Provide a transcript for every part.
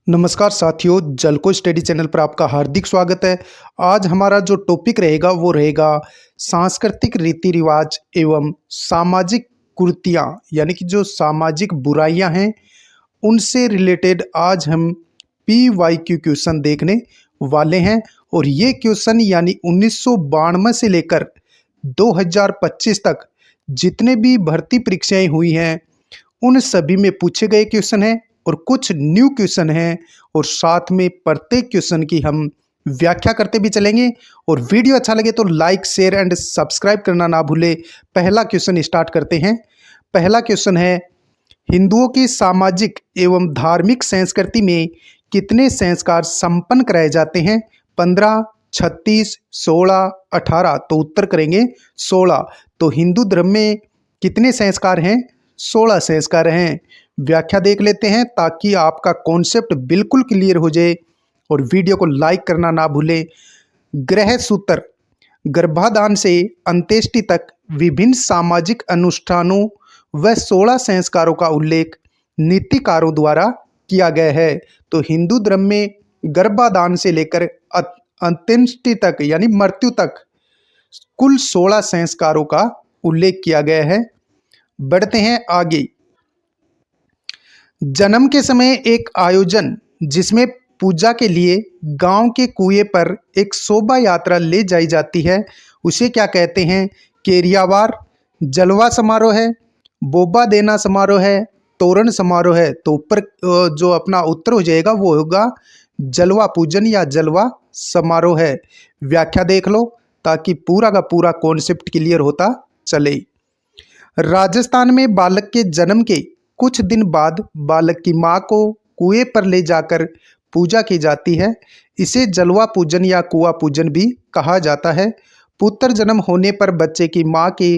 नमस्कार साथियों, जलको स्टडी चैनल पर आपका हार्दिक स्वागत है। आज हमारा जो टॉपिक रहेगा वो रहेगा सांस्कृतिक रीति रिवाज एवं सामाजिक कुरीतियाँ, यानी कि जो सामाजिक बुराइयां हैं उनसे रिलेटेड आज हम PYQ क्वेश्चन देखने वाले हैं। और ये क्वेश्चन यानी 1992 से लेकर 2025 तक जितने भी भर्ती परीक्षाएं हुई हैं उन सभी में पूछे गए क्वेश्चन हैं और कुछ न्यू क्वेश्चन हैं, और साथ में प्रत्येक क्वेश्चन की हम व्याख्या करते भी चलेंगे। और वीडियो अच्छा लगे तो लाइक शेयर एंड सब्सक्राइब करना ना भूले। पहला क्वेश्चन स्टार्ट करते हैं। पहला क्वेश्चन है, हिंदुओं की सामाजिक एवं धार्मिक संस्कृति में कितने संस्कार संपन्न कराए जाते हैं? 15, 36, 16, 18। तो उत्तर करेंगे 16। तो हिंदू धर्म में कितने संस्कार हैं? 16 संस्कार हैं। व्याख्या देख लेते हैं ताकि आपका कॉन्सेप्ट बिल्कुल क्लियर हो जाए, और वीडियो को लाइक करना ना भूलें। ग्रह सूत्र, गर्भाधान से अंत्येष्टि तक विभिन्न सामाजिक अनुष्ठानों व 16 संस्कारों का उल्लेख नीतिकारों द्वारा किया गया है। तो हिंदू धर्म में गर्भाधान से लेकर अंत्येष्टि तक यानी मृत्यु तक कुल 16 संस्कारों का उल्लेख किया गया है। बढ़ते हैं आगे। जन्म के समय एक आयोजन जिसमें पूजा के लिए गांव के कुएं पर एक शोभा यात्रा ले जाई जाती है, उसे क्या कहते हैं? केरियावार, जलवा समारोह है, बोबा देना समारोह है, तोरण समारोह है। तो ऊपर जो अपना उत्तर हो जाएगा वो होगा जलवा पूजन या जलवा समारोह है। व्याख्या देख लो ताकि पूरा का पूरा कॉन्सेप्ट क्लियर होता चले। राजस्थान में बालक के जन्म के कुछ दिन बाद बालक की मां को कुएं पर ले जाकर पूजा की जाती है। इसे जलवा पूजन या कुआं पूजन भी कहा जाता है। पुत्र जन्म होने पर बच्चे की मां के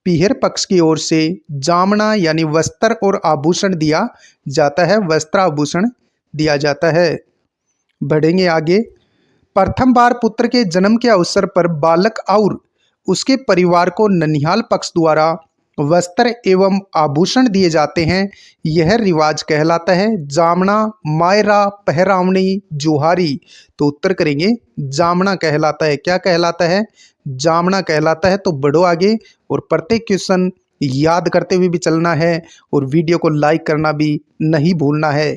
पीहर पक्ष की ओर से जामना यानी वस्त्र और आभूषण दिया जाता है। वस्त्र आभूषण दिया जाता है। बढ़ेंगे आगे। प्रथम बार पुत्र के जन्म के अवसर पर बालक और उसके परिवार को ननिहाल पक्ष द्वारा वस्त्र एवं आभूषण दिए जाते हैं। यह रिवाज कहलाता है जामना, मायरा, पहरावनी, जुहारी। तो उत्तर करेंगे जामना कहलाता है। क्या कहलाता है? जामना कहलाता है। तो बढ़ो आगे, और प्रत्येक क्वेश्चन याद करते हुए भी चलना है, और वीडियो को लाइक करना भी नहीं भूलना है।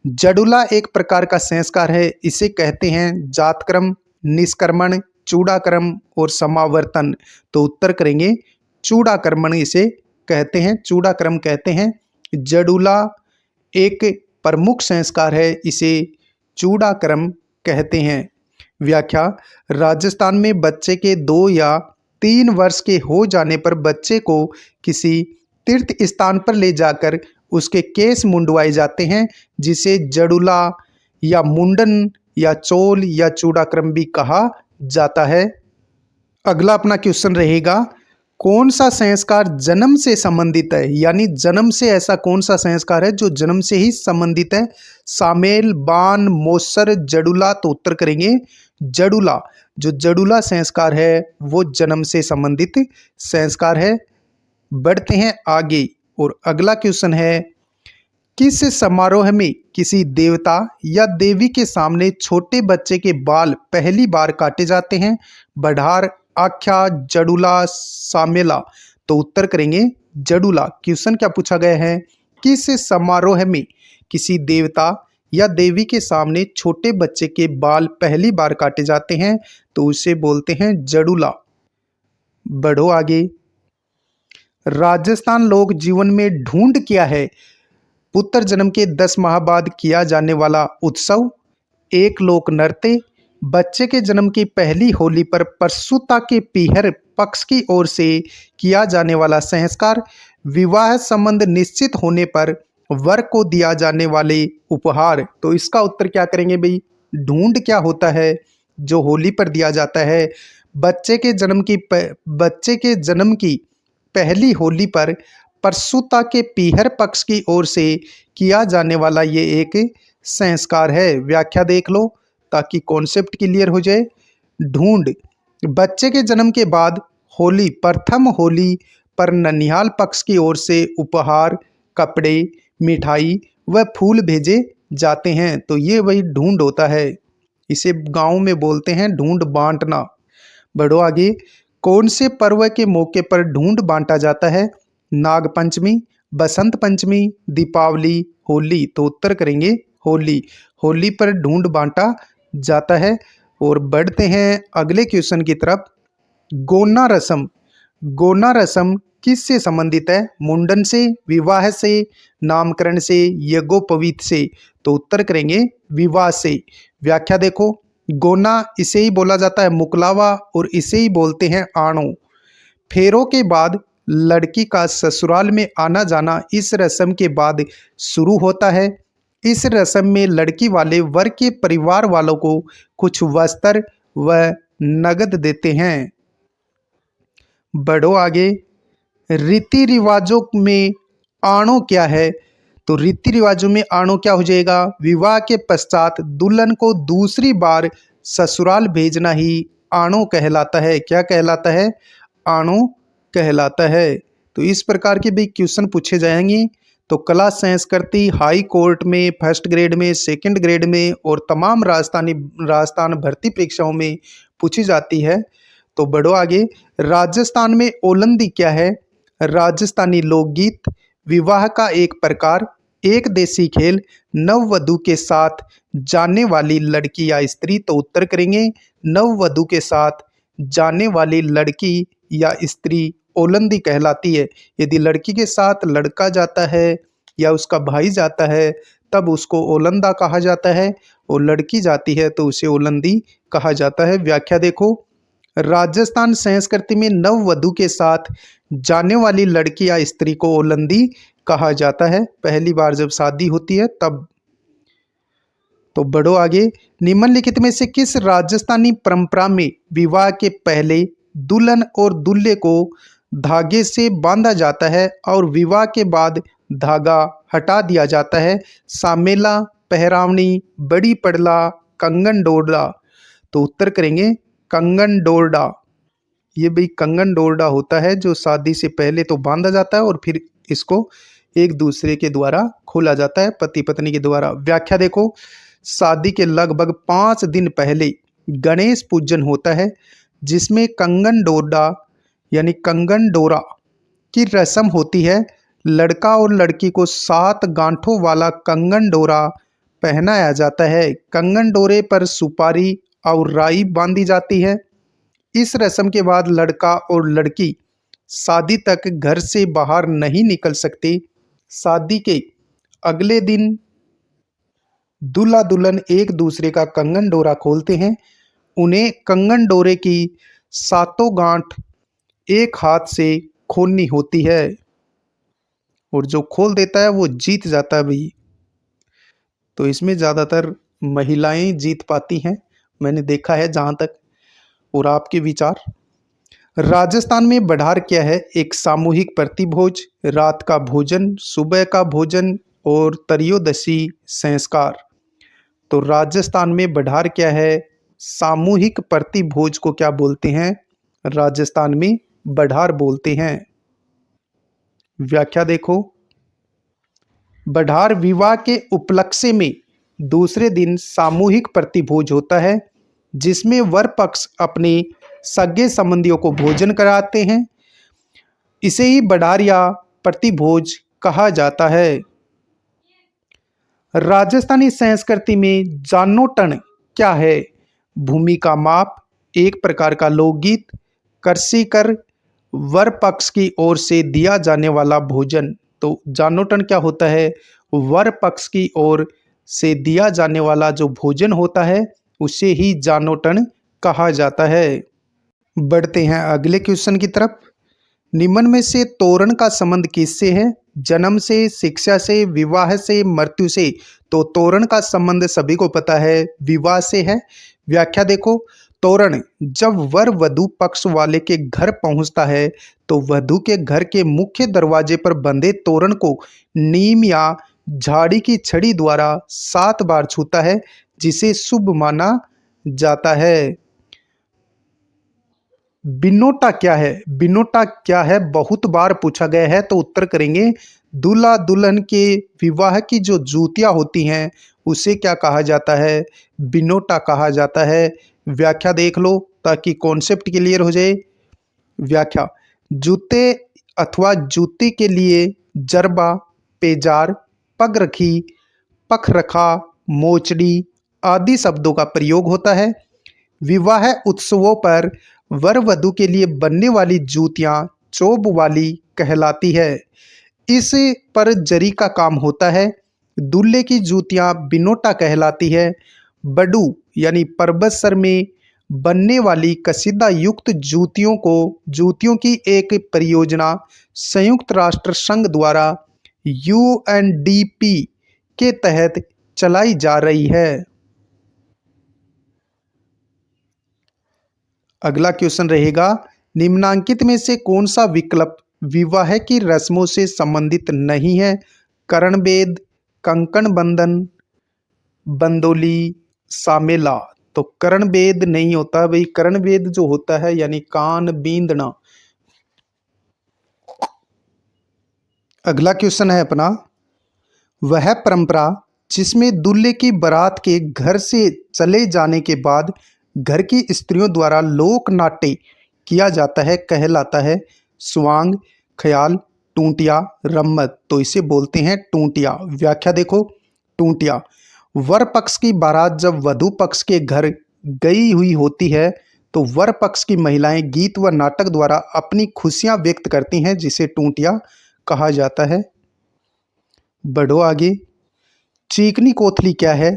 जडुला एक प्रकार का संस्कार है। इसे कहते हैं जातक्रम, निष्क्रमण, चूड़ाक्रम और समावर्तन। तो उत्तर करेंगे चूड़ाक्रमण इसे कहते हैं, चूड़ाक्रम कहते हैं। जडुला एक प्रमुख संस्कार है, इसे चूड़ाक्रम कहते हैं। व्याख्या, राजस्थान में बच्चे के 2 या 3 वर्ष के हो जाने पर बच्चे को किसी तीर्थ स्थान पर ले जाकर उसके केस मुंडवाए जाते हैं, जिसे जडुला या मुंडन या चोल या चूड़ाक्रम भी कहा जाता है। अगला अपना क्वेश्चन रहेगा, कौन सा संस्कार जन्म से संबंधित है? यानी जन्म से ऐसा कौन सा संस्कार है जो जन्म से ही संबंधित है? सामेल, बान, मोसर, जडुला। तो उत्तर करेंगे जडुला। जो जडुला संस्कार है वो जन्म से संबंधित संस्कार है। बढ़ते हैं आगे, और अगला क्वेश्चन है, किस समारोह में किसी देवता या देवी के सामने छोटे बच्चे के बाल पहली बार काटे जाते हैं? बढ़ार, आख्या, जडुला, सामेला। तो उत्तर करेंगे जडुला। क्वेश्चन क्या पूछा गया है? किस समारोह में किसी देवता या देवी के सामने छोटे बच्चे के बाल पहली बार काटे जाते हैं? तो उसे बोलते हैं जडुला। बढ़ो आगे। राजस्थान लोक जीवन में ढूंढ क्या है? पुत्र जन्म के 10 माह बाद किया जाने वाला उत्सव, एक लोक नृत्य, बच्चे के जन्म की पहली होली पर प्रसूता के पीहर पक्ष की ओर से किया जाने वाला संस्कार, विवाह संबंध निश्चित होने पर वर को दिया जाने वाले उपहार। तो इसका उत्तर क्या करेंगे भाई? ढूंढ क्या होता है जो होली पर दिया जाता है? बच्चे के जन्म की पहली होली पर प्रसूता के पीहर पक्ष की ओर से किया जाने वाला ये एक संस्कार है। व्याख्या देख लो ताकि कॉन्सेप्ट क्लियर हो जाए। ढूंढ, बच्चे के जन्म के बाद होली, प्रथम होली पर ननिहाल पक्ष की ओर से उपहार, कपड़े, मिठाई व फूल भेजे जाते हैं। तो ये वही ढूंढ होता है, इसे गांव में बोलते हैं ढूंढ बांटना। बढ़ो आगे। कौन से पर्व के मौके पर ढूंढ बांटा जाता है? नाग पंचमी, बसंत पंचमी, दीपावली, होली। तो उत्तर करेंगे होली। होली पर ढूंढ बांटा जाता है। और बढ़ते हैं अगले क्वेश्चन की तरफ। गोना रस्म। गोना रस्म किससे संबंधित है? मुंडन से, विवाह से, नामकरण से, यज्ञोपवीत से। तो उत्तर करेंगे विवाह से। व्याख्या देखो। गोना इसे ही बोला जाता है मुकलावा और इसे ही बोलते हैं आणो। फेरों के बाद लड़की का ससुराल में आना जाना इस रस्म के बाद शुरू होता है। इस रस्म में लड़की वाले वर के परिवार वालों को कुछ वस्त्र व नगद देते हैं। बढ़ो आगे। रीति रिवाजों में आणो क्या है? तो रीति रिवाजों में आणो क्या हो जाएगा? विवाह के पश्चात दुल्हन को दूसरी बार ससुराल भेजना ही आणो कहलाता है। क्या कहलाता है? आणो कहलाता है। तो इस प्रकार के भी क्वेश्चन पूछे जाएंगे। तो कला संस्कृति हाई कोर्ट में, फर्स्ट ग्रेड में, सेकंड ग्रेड में और तमाम राजस्थान भर्ती परीक्षाओं में पूछी जाती है। तो बढ़ो आगे। राजस्थान में ओलंदी क्या है? राजस्थानी लोकगीत, विवाह का एक प्रकार, एक देसी खेल, नववधु के साथ जाने वाली लड़की या स्त्री। तो उत्तर करेंगे नववधु के साथ जाने वाली लड़की या स्त्री ओलंदी कहलाती है। यदि लड़की के साथ लड़का जाता है या उसका भाई जाता है तब उसको ओलंदा कहा जाता है, और लड़की जाती है तो उसे ओलंदी कहा जाता है। व्याख्या देखो। राजस्थान संस्कृति में नववधु के साथ जाने वाली लड़की या स्त्री को ओलंदी कहा जाता है, पहली बार जब शादी होती है तब। तो बढ़ो आगे। निम्नलिखित में से किस राजस्थानी परंपरा में विवाह के पहले दुल्हन और दूल्हे को धागे से बांधा जाता है और विवाह के बाद धागा हटा दिया जाता है? सामेला, पहरावनी, बड़ी पड़ला, कंगन डोरडा। तो उत्तर करेंगे कंगन डोरडा। ये भी कंगन डोरडा होता है जो शादी से पहले तो बांधा जाता है और फिर इसको एक दूसरे के द्वारा खोला जाता है, पति पत्नी के द्वारा। व्याख्या देखो। शादी के लगभग 5 दिन पहले गणेश पूजन होता है जिसमें कंगन डोरडा यानी कंगन डोरा की रस्म होती है। लड़का और लड़की को 7 गांठों वाला कंगन डोरा पहनाया जाता है। कंगन डोरे पर सुपारी और राई बांधी जाती है। इस रस्म के बाद लड़का और लड़की शादी तक घर से बाहर नहीं निकल सकते। शादी के अगले दिन दूल्हा दुल्हन एक दूसरे का कंगन डोरा खोलते हैं। उन्हें कंगन डोरे की 7 गांठ एक हाथ से खोलनी होती है और जो खोल देता है वो जीत जाता है भाई। तो इसमें ज़्यादातर महिलाएं जीत पाती हैं, मैंने देखा है जहाँ तक। और आपके विचार? राजस्थान में बढ़ार क्या है? एक सामूहिक प्रतिभोज, रात का भोजन, सुबह का भोजन और त्रयोदशी संस्कार। तो राजस्थान में बढ़ार क्या है? सामूहिक प्रतिभोज को क्या बोलते हैं? राजस्थान में बढ़ार बोलते हैं। व्याख्या देखो। बढ़ार विवाह के उपलक्ष्य में दूसरे दिन सामूहिक प्रतिभोज होता है जिसमें वर पक्ष अपने सगे संबंधियों को भोजन कराते हैं। इसे ही बढ़ार या प्रतिभोज कहा जाता है। राजस्थानी संस्कृति में जानोटन क्या है? भूमि का माप, एक प्रकार का लोकगीत, कृषि कर, वर पक्ष की ओर से दिया जाने वाला भोजन। तो जानोटन क्या होता है? वर पक्ष की ओर से दिया जाने वाला जो भोजन होता है उसे ही जानोटन कहा जाता है। बढ़ते हैं अगले क्वेश्चन की तरफ। निम्न में से तोरण का संबंध किससे है? जन्म से, शिक्षा से, विवाह से, मृत्यु से। तो तोरण का संबंध सभी को पता है, विवाह से है। व्याख्या देखो। तोरण जब वर वधु पक्ष वाले के घर पहुंचता है तो वधु के घर के मुख्य दरवाजे पर बंधे तोरण को नीम या झाड़ी की छड़ी द्वारा 7 बार छूता है जिसे शुभ माना जाता है। बिनोटा क्या है? बिनोटा क्या है बहुत बार पूछा गया है। तो उत्तर करेंगे दूल्हा दुल्हन के विवाह की जो जूतियां होती हैं उसे क्या कहा जाता है? बिनोटा कहा जाता है। व्याख्या देख लो ताकि कॉन्सेप्ट क्लियर हो जाए। व्याख्या: जूते अथवा जूती के लिए जरबा, पेजार, पगरखी, पखरखा, मोचड़ी आदि शब्दों का प्रयोग होता है। विवाह उत्सवों पर वर वधू के लिए बनने वाली जूतियां चोब वाली कहलाती है। इस पर जरी का काम होता है। दूल्हे की जूतियां बिनोटा कहलाती है। बडू यानी पर्वत सर में बनने वाली कसीदा युक्त जूतियों की एक परियोजना संयुक्त राष्ट्र संघ द्वारा यूएनडीपी के तहत चलाई जा रही है। अगला क्वेश्चन रहेगा, निम्नांकित में से कौन सा विकल्प विवाह की रस्मों से संबंधित नहीं है? कर्णवेद, कंकण बंधन, बंदोली, सामेला। तो कर्णवेद नहीं होता भाई। कर्णवेद जो होता है यानी कान बींदना। अगला क्वेश्चन है अपना, वह परंपरा जिसमें दूल्हे की बारात के घर से चले जाने के बाद घर की स्त्रियों द्वारा लोक नाट्य किया जाता है कहलाता है स्वांग, ख्याल, टूंटिया, रम्मत। तो इसे बोलते हैं टूंटिया। व्याख्या देखो, टूंटिया: वर पक्ष की बारात जब वधू पक्ष के घर गई हुई होती है तो वर पक्ष की महिलाएं गीत व नाटक द्वारा अपनी खुशियां व्यक्त करती हैं, जिसे टूंटिया कहा जाता है। बढ़ो आगे। चीकनी कोथली क्या है?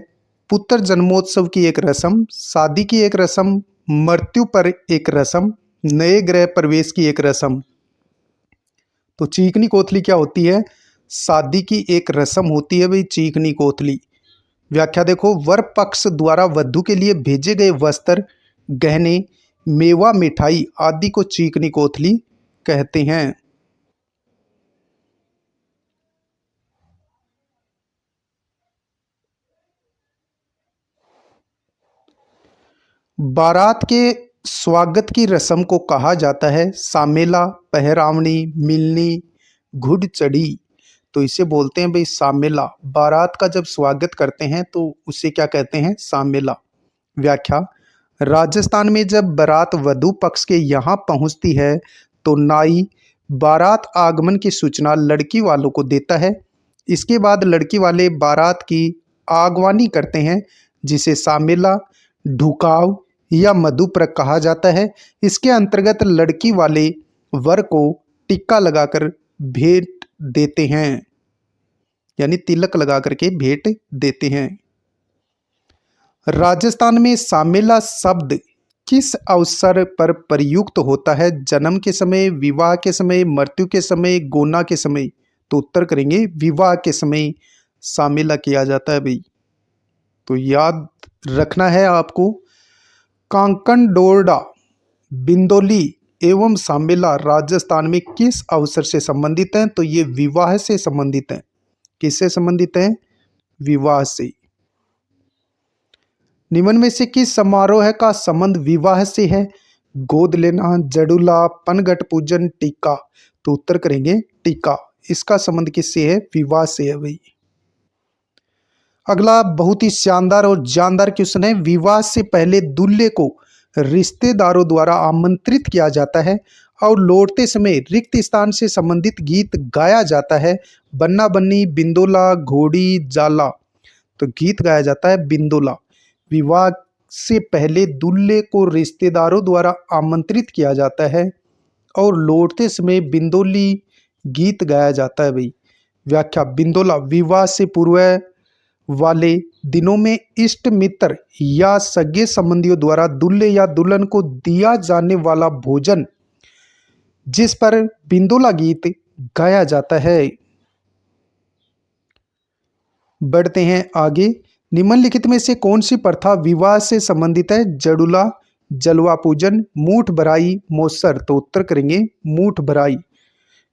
पुत्र जन्मोत्सव की एक रस्म, शादी की एक रस्म, मृत्यु पर एक रस्म, नए गृह प्रवेश की एक रस्म। तो चीकनी कोथली क्या होती है? शादी की एक रस्म होती है भाई चीकनी कोथली। व्याख्या देखो, वर पक्ष द्वारा वधू के लिए भेजे गए वस्त्र, गहने, मेवा, मिठाई आदि को चीकनी कोथली कहते हैं। बारात के स्वागत की रस्म को कहा जाता है सामेला, पहरावनी, मिलनी, घुड़ चढ़ी। तो इसे बोलते हैं भाई सामेला। बारात का जब स्वागत करते हैं तो उसे क्या कहते हैं? सामेला। व्याख्या: राजस्थान में जब बारात वधू पक्ष के यहाँ पहुँचती है तो नाई बारात आगमन की सूचना लड़की वालों को देता है। इसके बाद लड़की वाले बारात की आगवानी करते हैं, जिसे सामेला, ढुकाव या मधुपर्क कहा जाता है। इसके अंतर्गत लड़की वाले वर को टिक्का लगाकर भेंट देते हैं, यानी तिलक लगा करके भेंट देते हैं। राजस्थान में सामेला शब्द किस अवसर पर प्रयुक्त होता है? जन्म के समय, विवाह के समय, मृत्यु के समय, गोना के समय। तो उत्तर करेंगे विवाह के समय सामेला किया जाता है भाई। तो याद रखना है आपको। कांकण, डोरडा, बिंदोली एवं सामेला राजस्थान में किस अवसर से संबंधित हैं? तो ये विवाह से संबंधित हैं। किससे संबंधित हैं? विवाह से। निम्न में से किस समारोह का संबंध विवाह से है? गोद लेना, जड़ूला, पनघट पूजन, टीका। तो उत्तर करेंगे टीका। इसका संबंध किससे है? विवाह से है भाई। अगला बहुत ही शानदार और जानदार क्वेश्चन है, विवाह से पहले दूल्हे को रिश्तेदारों द्वारा आमंत्रित किया जाता है और लौटते समय रिक्त स्थान से संबंधित गीत गाया जाता है। बन्ना बन्नी, बिंदोला, घोड़ी, जाला। तो गीत गाया जाता है बिंदोला। विवाह से पहले दूल्हे को रिश्तेदारों द्वारा आमंत्रित किया जाता है और लौटते समय बिंदोली गीत गाया जाता है भाई। व्याख्या: बिंदोला विवाह से पूर्व वाले दिनों में इष्ट मित्र या सगे संबंधियों द्वारा दूल्हे या दुल्हन को दिया जाने वाला भोजन, जिस पर बिंदोला गीत गाया जाता है। बढ़ते हैं आगे। निम्नलिखित में से कौन सी प्रथा विवाह से संबंधित है? जड़ूला, जलवा पूजन, मूठ भराई, मोसर। तो उत्तर करेंगे मूठ भराई।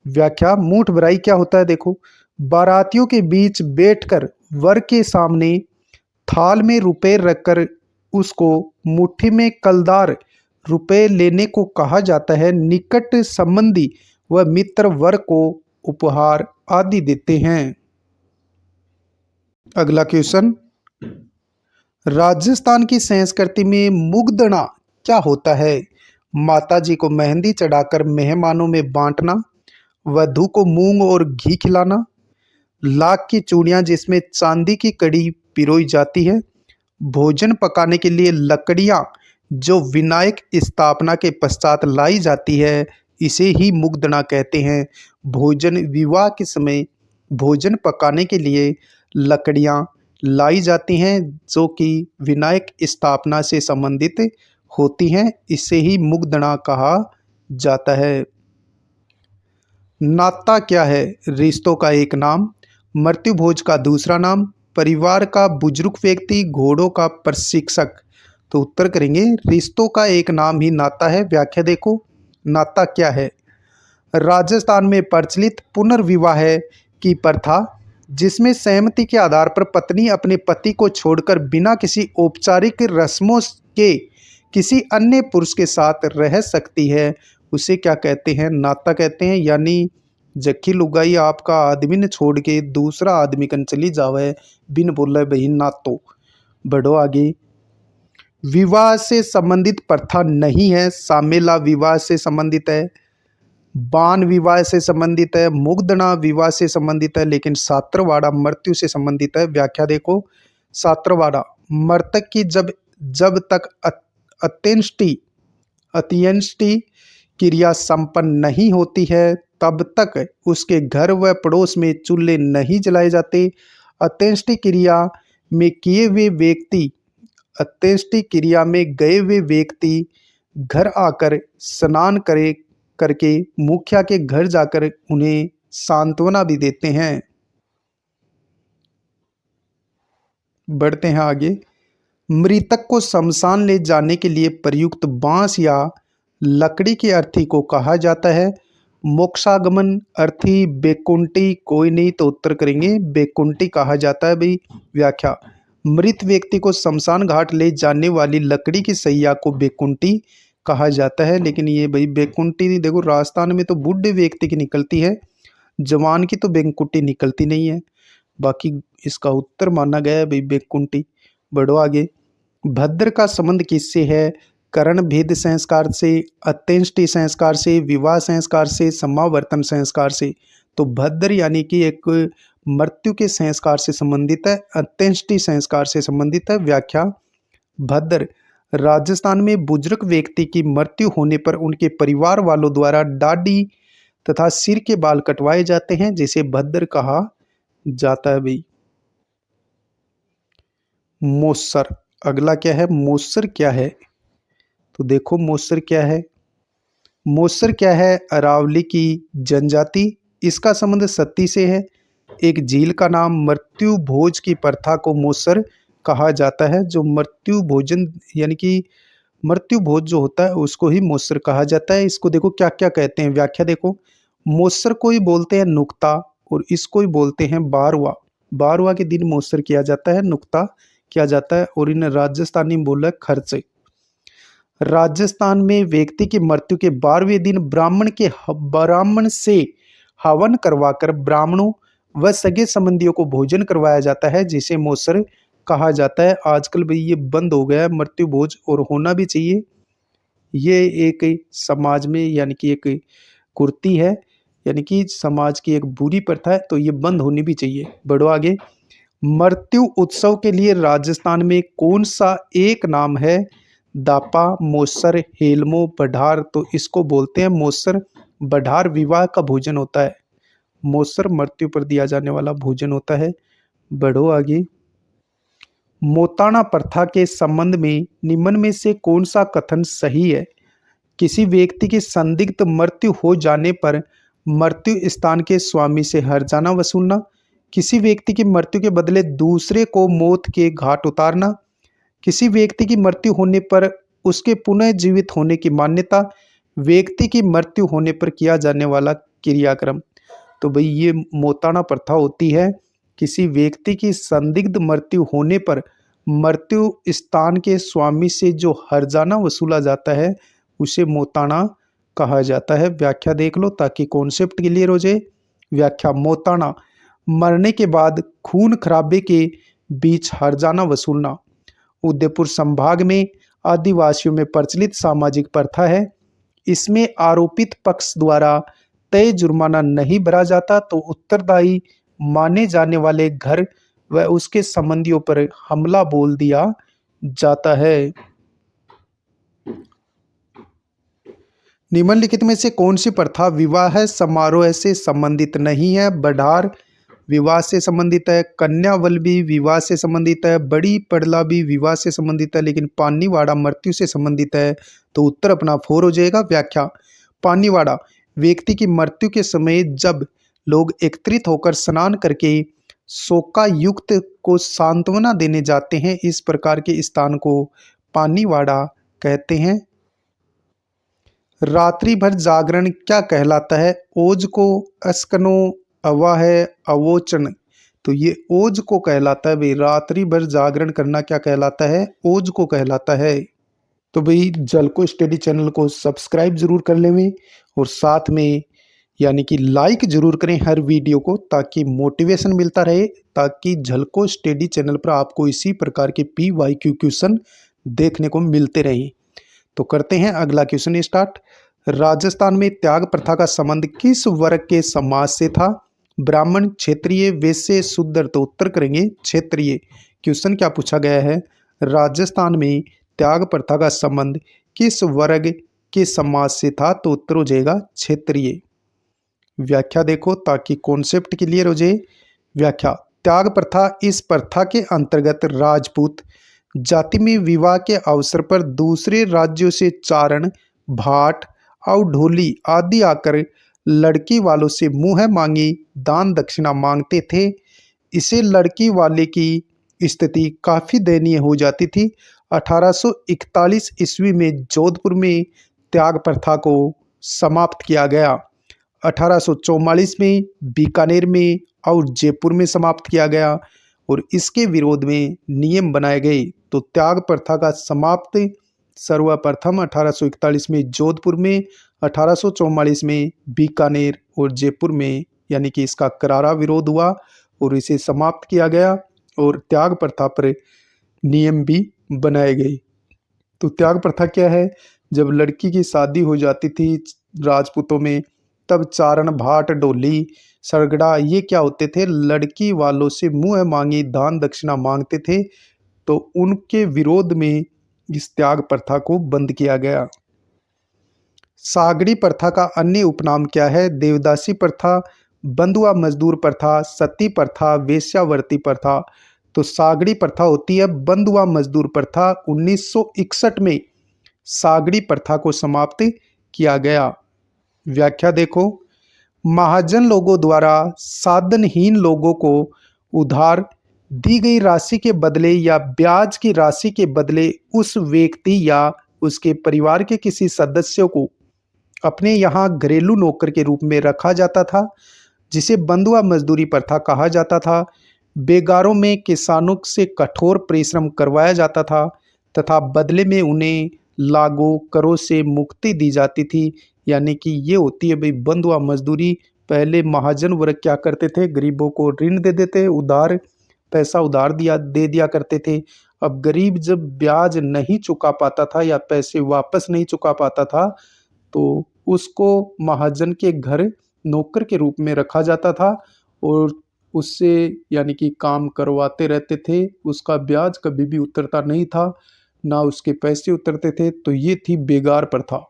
व्याख्या: मूठ भराई क्या होता है? देखो, बारातियों के बीच बैठकर वर के सामने थाल में रुपए रखकर उसको मुट्ठी में कलदार रुपए लेने को कहा जाता है। निकट संबंधी व मित्र वर को उपहार आदि देते हैं। अगला क्वेश्चन, राजस्थान की संस्कृति में मुगदना क्या होता है? माता जी को मेहंदी चढ़ाकर मेहमानों में बांटना, वधू को मूंग और घी खिलाना, लाख की चूड़ियां जिसमें चांदी की कड़ी पिरोई जाती है, भोजन पकाने के लिए लकड़ियां जो विनायक स्थापना के पश्चात लाई जाती है, इसे ही मुगदना कहते हैं। भोजन विवाह के समय भोजन पकाने के लिए लकड़ियां लाई जाती हैं जो कि विनायक स्थापना से संबंधित होती हैं, इसे ही मुगदना कहा जाता है। नाता क्या है? रिश्तों का एक नाम, मृत्यु भोज का दूसरा नाम, परिवार का बुजुर्ग व्यक्ति, घोड़ों का प्रशिक्षक। तो उत्तर करेंगे रिश्तों का एक नाम ही नाता है। व्याख्या देखो, नाता क्या है? राजस्थान में प्रचलित पुनर्विवाह की प्रथा जिसमें सहमति के आधार पर पत्नी अपने पति को छोड़कर बिना किसी औपचारिक रस्मों के किसी अन्य पुरुष के साथ रह सकती है, उसे क्या कहते हैं? नाता कहते हैं। यानी जक्की लुगाई आपका आदमी ने छोड़ के दूसरा आदमी कन चली जावे बिन बोले बही नातो। बढ़ो आगे। विवाह से संबंधित प्रथा नहीं है, सामेला विवाह से संबंधित है, बान विवाह से संबंधित है, मुगदना विवाह से संबंधित है, लेकिन सात्रवाड़ा मृत्यु से संबंधित है। व्याख्या देखो, सात्रवाड़ा मृतक की जब तक अत्यंष्टि अत्यंष्टि क्रिया संपन्न नहीं होती है तब तक उसके घर व पड़ोस में चूल्हे नहीं जलाए जाते। अत्यंष्टि क्रिया में किए हुए व्यक्ति अंत्येष्टि क्रिया में गए हुए व्यक्ति घर आकर स्नान करके मुखिया के घर जाकर उन्हें सांत्वना भी देते हैं। बढ़ते हैं आगे। मृतक को शमशान ले जाने के लिए प्रयुक्त बांस या लकड़ी की अर्थी को कहा जाता है। मोक्षागमन अर्थी बेकुंटी कोई नहीं, तो उत्तर करेंगे बेकुंटी कहा जाता है भाई। व्याख्या, मृत व्यक्ति को शमशान घाट ले जाने वाली लकड़ी की सैया को बेकुंटी कहा जाता है। लेकिन ये भाई बेकुंटी देखो राजस्थान में तो बूढ़े व्यक्ति की निकलती है, जवान की तो बेकुंटी निकलती नहीं है। बाकी इसका उत्तर माना गया है भाई बेकुंटी। बढ़ो आगे। भद्र का संबंध किससे है? करण भेद संस्कार से, अंत्येष्टि संस्कार से, विवाह संस्कार से, समावर्तन संस्कार से। तो भद्र यानी कि एक मृत्यु के संस्कार से संबंधित है, अंत्येष्टि संस्कार से संबंधित है। व्याख्या, भद्र राजस्थान में बुजुर्ग व्यक्ति की मृत्यु होने पर उनके परिवार वालों द्वारा दाढ़ी तथा सिर के बाल कटवाए जाते हैं, जिसे भद्र कहा जाता है भाई। मोसर, अगला क्या है? मोसर क्या है? तो देखो मोसर क्या है। मोसर क्या है? अरावली की जनजाति, इसका संबंध सती से है। एक झील का नाम, मृत्यु भोज की प्रथा को मोसर कहा जाता है। जो मृत्यु भोजन यानी कि मृत्यु भोज जो होता है उसको ही मोसर कहा जाता है। इसको देखो क्या क्या कहते हैं। व्याख्या देखो, मोसर को ही बोलते हैं नुक्ता और इसको ही बोलते हैं बारवा। बारवा के दिन मोसर किया जाता है, नुक्ता किया जाता है, और इन्हें राजस्थानी में बोला है खर्चे। राजस्थान में व्यक्ति की मृत्यु के 12वें दिन ब्राह्मण से हवन करवाकर ब्राह्मणों व सगे संबंधियों को भोजन करवाया जाता है, जिसे मोसर कहा जाता है। आजकल भाई ये बंद हो गया है मृत्यु भोज, और होना भी चाहिए। ये एक समाज में यानी कि एक कुर्ती है, यानी कि समाज की एक बुरी प्रथा है, तो ये बंद होनी भी चाहिए। बढ़ो आगे। मृत्यु उत्सव के लिए राजस्थान में कौन सा एक नाम है? दापा, मोसर, हेलमो, बढ़ार। तो इसको बोलते हैं मोसर। बढ़ार विवाह का भोजन होता है, मोसर मृत्यु पर दिया जाने वाला भोजन होता है। बढ़ो आगे। मोताना प्रथा के संबंध में निम्न में से कौन सा कथन सही है? किसी व्यक्ति की संदिग्ध मृत्यु हो जाने पर मृत्यु स्थान के स्वामी से हर्जाना वसूलना, किसी व्यक्ति की मृत्यु के बदले दूसरे को मौत के घाट उतारना, किसी व्यक्ति की मृत्यु होने पर उसके पुनः जीवित होने की मान्यता, व्यक्ति की मृत्यु होने पर किया जाने वाला क्रियाक्रम। तो भाई ये मोताना प्रथा होती है। किसी व्यक्ति की संदिग्ध मृत्यु होने पर मृत्यु स्थान के स्वामी से जो हर्जाना वसूला जाता है उसे मोताना कहा जाता है। व्याख्या देख लो ताकि कॉन्सेप्ट क्लियर हो जाए। व्याख्या, मोताना मरने के बाद खून खराबे के बीच हर्जाना वसूलना। उदयपुर संभाग में आदिवासियों में प्रचलित सामाजिक प्रथा है। इसमें आरोपित पक्ष द्वारा तय जुर्माना नहीं भरा जाता तो उत्तरदायी माने जाने वाले घर व उसके संबंधियों पर हमला बोल दिया जाता है। निम्नलिखित में से कौन सी प्रथा विवाह समारोह से संबंधित नहीं है? बढार विवाह से संबंधित है, कन्यावल भी विवाह से संबंधित है, बड़ी पड़ला भी विवाह से संबंधित है, लेकिन पानीवाड़ा मृत्यु से संबंधित है। तो उत्तर अपना 4 हो जाएगा। व्याख्या। पानीवाड़ा व्यक्ति की मृत्यु के समय जब लोग एकत्रित होकर स्नान करके शोकायुक्त को सांत्वना देने जाते हैं, इस प्रकार के स्थान को पानीवाड़ा कहते हैं। रात्रि भर जागरण क्या कहलाता है? ओज को, अस्कनो, अवा है, अवोचन। तो ये ओज को कहलाता है भाई। रात्रि भर जागरण करना क्या कहलाता है? ओज को कहलाता है। तो भाई जलको स्टडी चैनल को सब्सक्राइब जरूर कर लें और साथ में यानी कि लाइक जरूर करें हर वीडियो को, ताकि मोटिवेशन मिलता रहे, ताकि झलको स्टडी चैनल पर आपको इसी प्रकार के PYQ क्वेश्चन देखने को मिलते रहे। तो करते हैं अगला क्वेश्चन स्टार्ट। राजस्थान में त्याग प्रथा का संबंध किस वर्ग के समाज से था? ब्राह्मण, क्षत्रिय, वैश्य, शूद्र। तो उत्तर करेंगे क्षत्रिय। क्वेश्चन क्या पूछा गया है? राजस्थान में त्याग प्रथा का संबंध किस वर्ग के समाज से था? तो उत्तर हो जाएगा क्षत्रिय। व्याख्या देखो ताकि कॉन्सेप्ट क्लियर हो जाए। व्याख्या। त्याग प्रथा इस प्रथा के अंतर्गत राजपूत जाति में विवाह के अवसर पर दूसरे राज्यों से चारण, भाट और ढोली आदि आकर लड़की वालों से मुँह मांगी दान दक्षिणा मांगते थे। इसे लड़की वाले की स्थिति काफ़ी दयनीय हो जाती थी। 1841 ईस्वी में जोधपुर में त्याग प्रथा को समाप्त किया गया। 1844 में बीकानेर में और जयपुर में समाप्त किया गया और इसके विरोध में नियम बनाए गए। तो त्याग प्रथा का समाप्त सर्वप्रथम 1841 में जोधपुर में, 1844 में बीकानेर और जयपुर में, यानी कि इसका करारा विरोध हुआ और इसे समाप्त किया गया और त्याग प्रथा पर नियम भी बनाए गए। तो त्याग प्रथा क्या है? जब लड़की की शादी हो जाती थी राजपूतों में, तब चारण, भाट, ढोली, सरगड़ा ये क्या होते थे? लड़की वालों से मुँह मांगी दान दक्षिणा मांगते थे। तो उनके विरोध में इस त्याग प्रथा को बंद किया गया। सागड़ी प्रथा का अन्य उपनाम क्या है? देवदासी प्रथा, बंधुआ मजदूर प्रथा, सती प्रथा, वेश्यावर्ती प्रथा। तो सागड़ी प्रथा होती है बंधुआ मजदूर प्रथा। 1961 में सागड़ी प्रथा को समाप्त किया गया। व्याख्या देखो। महाजन लोगों द्वारा साधनहीन लोगों को उधार दी गई राशि के बदले या ब्याज की राशि के बदले उस व्यक्ति या उसके परिवार के किसी सदस्य को अपने यहाँ घरेलू नौकर के रूप में रखा जाता था, जिसे बंधुआ मजदूरी प्रथा कहा जाता था। बेगारों में किसानों से कठोर परिश्रम करवाया जाता था तथा बदले में उन्हें लागू करों से मुक्ति दी जाती थी। यानी कि ये होती है भाई बंधुआ मजदूरी। पहले महाजन वर्ग क्या करते थे? गरीबों को ऋण दे देते, उधार पैसा उधार दे दिया करते थे। अब गरीब जब ब्याज नहीं चुका पाता था या पैसे वापस नहीं चुका पाता था, तो उसको महाजन के घर नौकर के रूप में रखा जाता था और उससे यानी कि काम करवाते रहते थे। उसका ब्याज कभी भी उतरता नहीं था, ना उसके पैसे उतरते थे। तो ये थी बेगार प्रथा।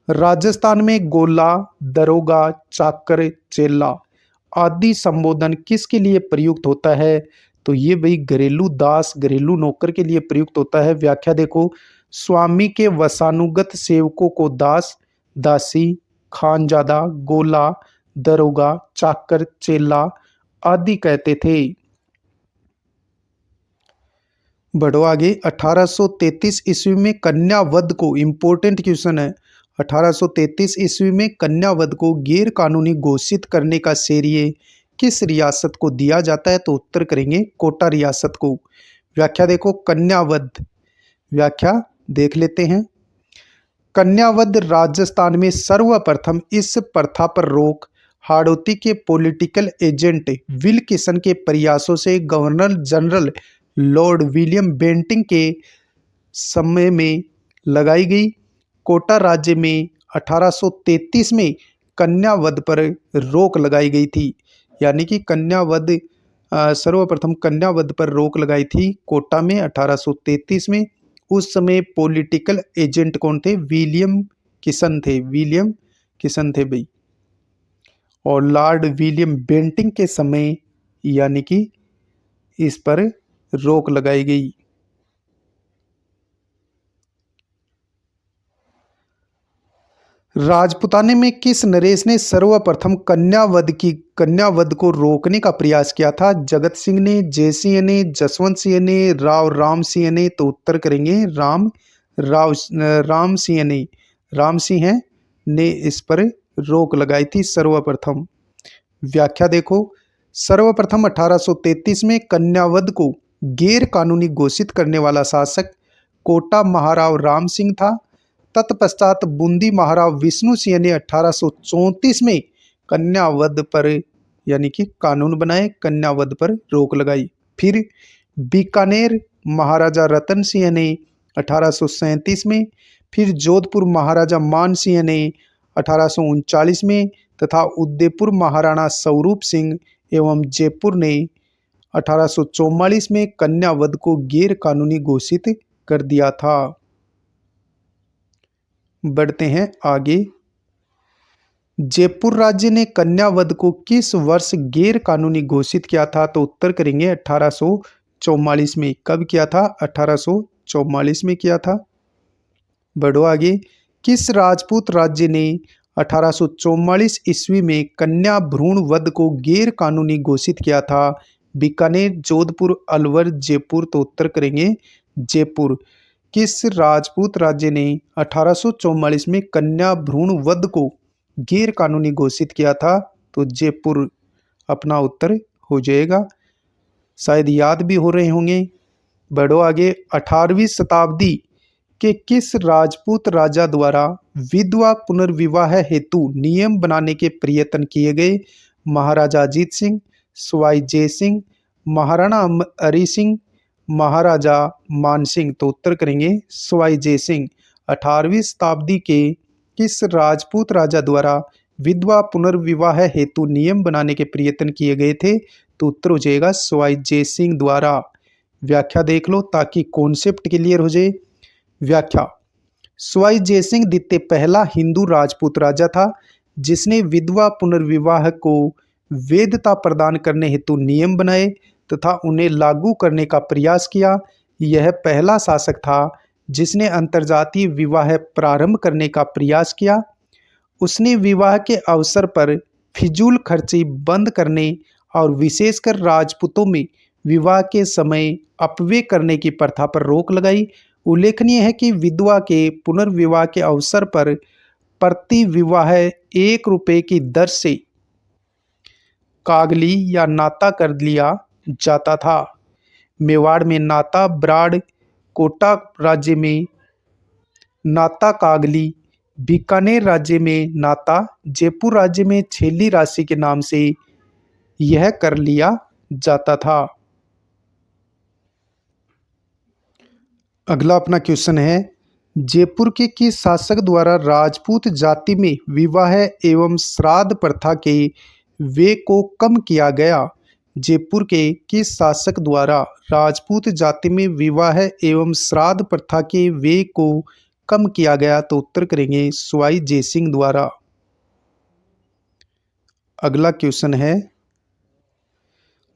राजस्थान में गोला, दरोगा, चाकर, चेला आदि संबोधन किसके लिए प्रयुक्त होता है? तो ये भाई घरेलू दास, घरेलू नौकर के लिए प्रयुक्त होता है। व्याख्या देखो। स्वामी के वसानुगत सेवकों को दास, दासी, खानजादा, गोला, दरोगा, चाकर, चेला आदि कहते थे। बढ़ो आगे। 1833 ईस्वी में कन्यावध को, इंपॉर्टेंट क्वेश्चन है, 1833 ईस्वी में कन्यावध को गैर कानूनी घोषित करने का श्रेय किस रियासत को दिया जाता है? तो उत्तर करेंगे कोटा रियासत को। व्याख्या देखो। कन्यावध व्याख्या देख लेते हैं। कन्यावध राजस्थान में सर्वप्रथम इस प्रथा पर रोक हाड़ौती के पॉलिटिकल एजेंट विल किशन के प्रयासों से governor general Lord William Bentinck के समय में लगाई गई। कोटा राज्य में 1833 में कन्या वध पर रोक लगाई गई थी, यानी कि कन्या वध सर्वप्रथम कन्या वध पर रोक लगाई थी कोटा में 1833 में। उस समय पॉलिटिकल एजेंट कौन थे? विलियम किशन थे भाई। और लॉर्ड विलियम बेंटिंक के समय यानी कि इस पर रोक लगाई गई। राजपुताने में किस नरेश ने सर्वप्रथम कन्या वध को रोकने का प्रयास किया था? जगत सिंह ने, जयसिंह ने, जसवंत सिंह ने, राम सिंह ने? तो उत्तर करेंगे राम सिंह ने इस पर रोक लगाई थी सर्वप्रथम। व्याख्या देखो, सर्वप्रथम 1833 में कन्यावध को गैर कानूनी घोषित करने वाला शासक कोटा महाराव राम सिंह था। तत्पश्चात बूंदी महाराव विष्णु सिंह ने 1834 में कन्यावध पर यानी कि कानून बनाए, कन्यावध पर रोक लगाई। फिर बीकानेर महाराजा रतन सिंह ने 1837 में, फिर जोधपुर महाराजा मान सिंह ने 1839 में तथा उदयपुर महाराणा स्वरूप सिंह एवं जयपुर ने 1844 में कन्यावध को गैर कानूनी घोषित कर दिया था। बढ़ते हैं आगे। जयपुर राज्य ने कन्यावध को किस वर्ष गैर कानूनी घोषित किया था? तो उत्तर करेंगे 1844 में। कब किया था? 1844 में किया था। बढ़ो आगे। किस राजपूत राज्य ने 1844 ईस्वी में कन्या भ्रूण वध को गैर कानूनी घोषित किया था? बीकानेर, जोधपुर, अलवर, जयपुर? तो उत्तर करेंगे जयपुर। किस राजपूत राज्य ने 1844 में कन्या भ्रूण वध को गैर कानूनी घोषित किया था? तो जयपुर अपना उत्तर हो जाएगा। शायद याद भी हो रहे होंगे। बढ़ो आगे। 18वीं शताब्दी के किस राजपूत राजा द्वारा विधवा पुनर्विवाह हेतु नियम बनाने के प्रयत्न किए गए? महाराजा अजीत सिंह, सवाई जय सिंह, महाराणा हरि सिंह, महाराजा मान सिंह? तो उत्तर करेंगे सवाई जय सिंह। 18वीं शताब्दी के किस राजपूत राजा द्वारा विधवा पुनर्विवाह हेतु नियम बनाने के प्रयत्न किए गए थे? तो उत्तर हो जाएगा सवाई जय सिंह द्वारा। व्याख्या देख लो ताकि कॉन्सेप्ट क्लियर हो जाए। व्याख्या, सवाई जय सिंह द्वितीय पहला हिंदू राजपूत राजा था जिसने विधवा पुनर्विवाह को वैधता प्रदान करने हेतु नियम बनाए तथा उन्हें लागू करने का प्रयास किया। यह पहला शासक था जिसने अंतर्जातीय विवाह प्रारंभ करने का प्रयास किया। उसने विवाह के अवसर पर फिजूल खर्ची बंद करने और विशेषकर राजपूतों में विवाह के समय अपव्यय करने की प्रथा पर रोक लगाई। उल्लेखनीय है कि विधवा के पुनर्विवाह के अवसर पर प्रति विवाह 1 रुपये की दर से कागली या नाता कर लिया जाता था। मेवाड़ में नाता ब्राड़, कोटा राज्य में नाता कागली, बीकानेर राज्य में नाता, जयपुर राज्य में छेली राशि के नाम से यह कर लिया जाता था। अगला अपना क्वेश्चन है, जयपुर के किस शासक द्वारा राजपूत जाति में विवाह एवं श्राद्ध प्रथा के व्यय को कम किया गया? जयपुर के किस शासक द्वारा राजपूत जाति में विवाह एवं श्राद्ध प्रथा के व्यय को कम किया गया? तो उत्तर करेंगे सवाई जय सिंह द्वारा। अगला क्वेश्चन है,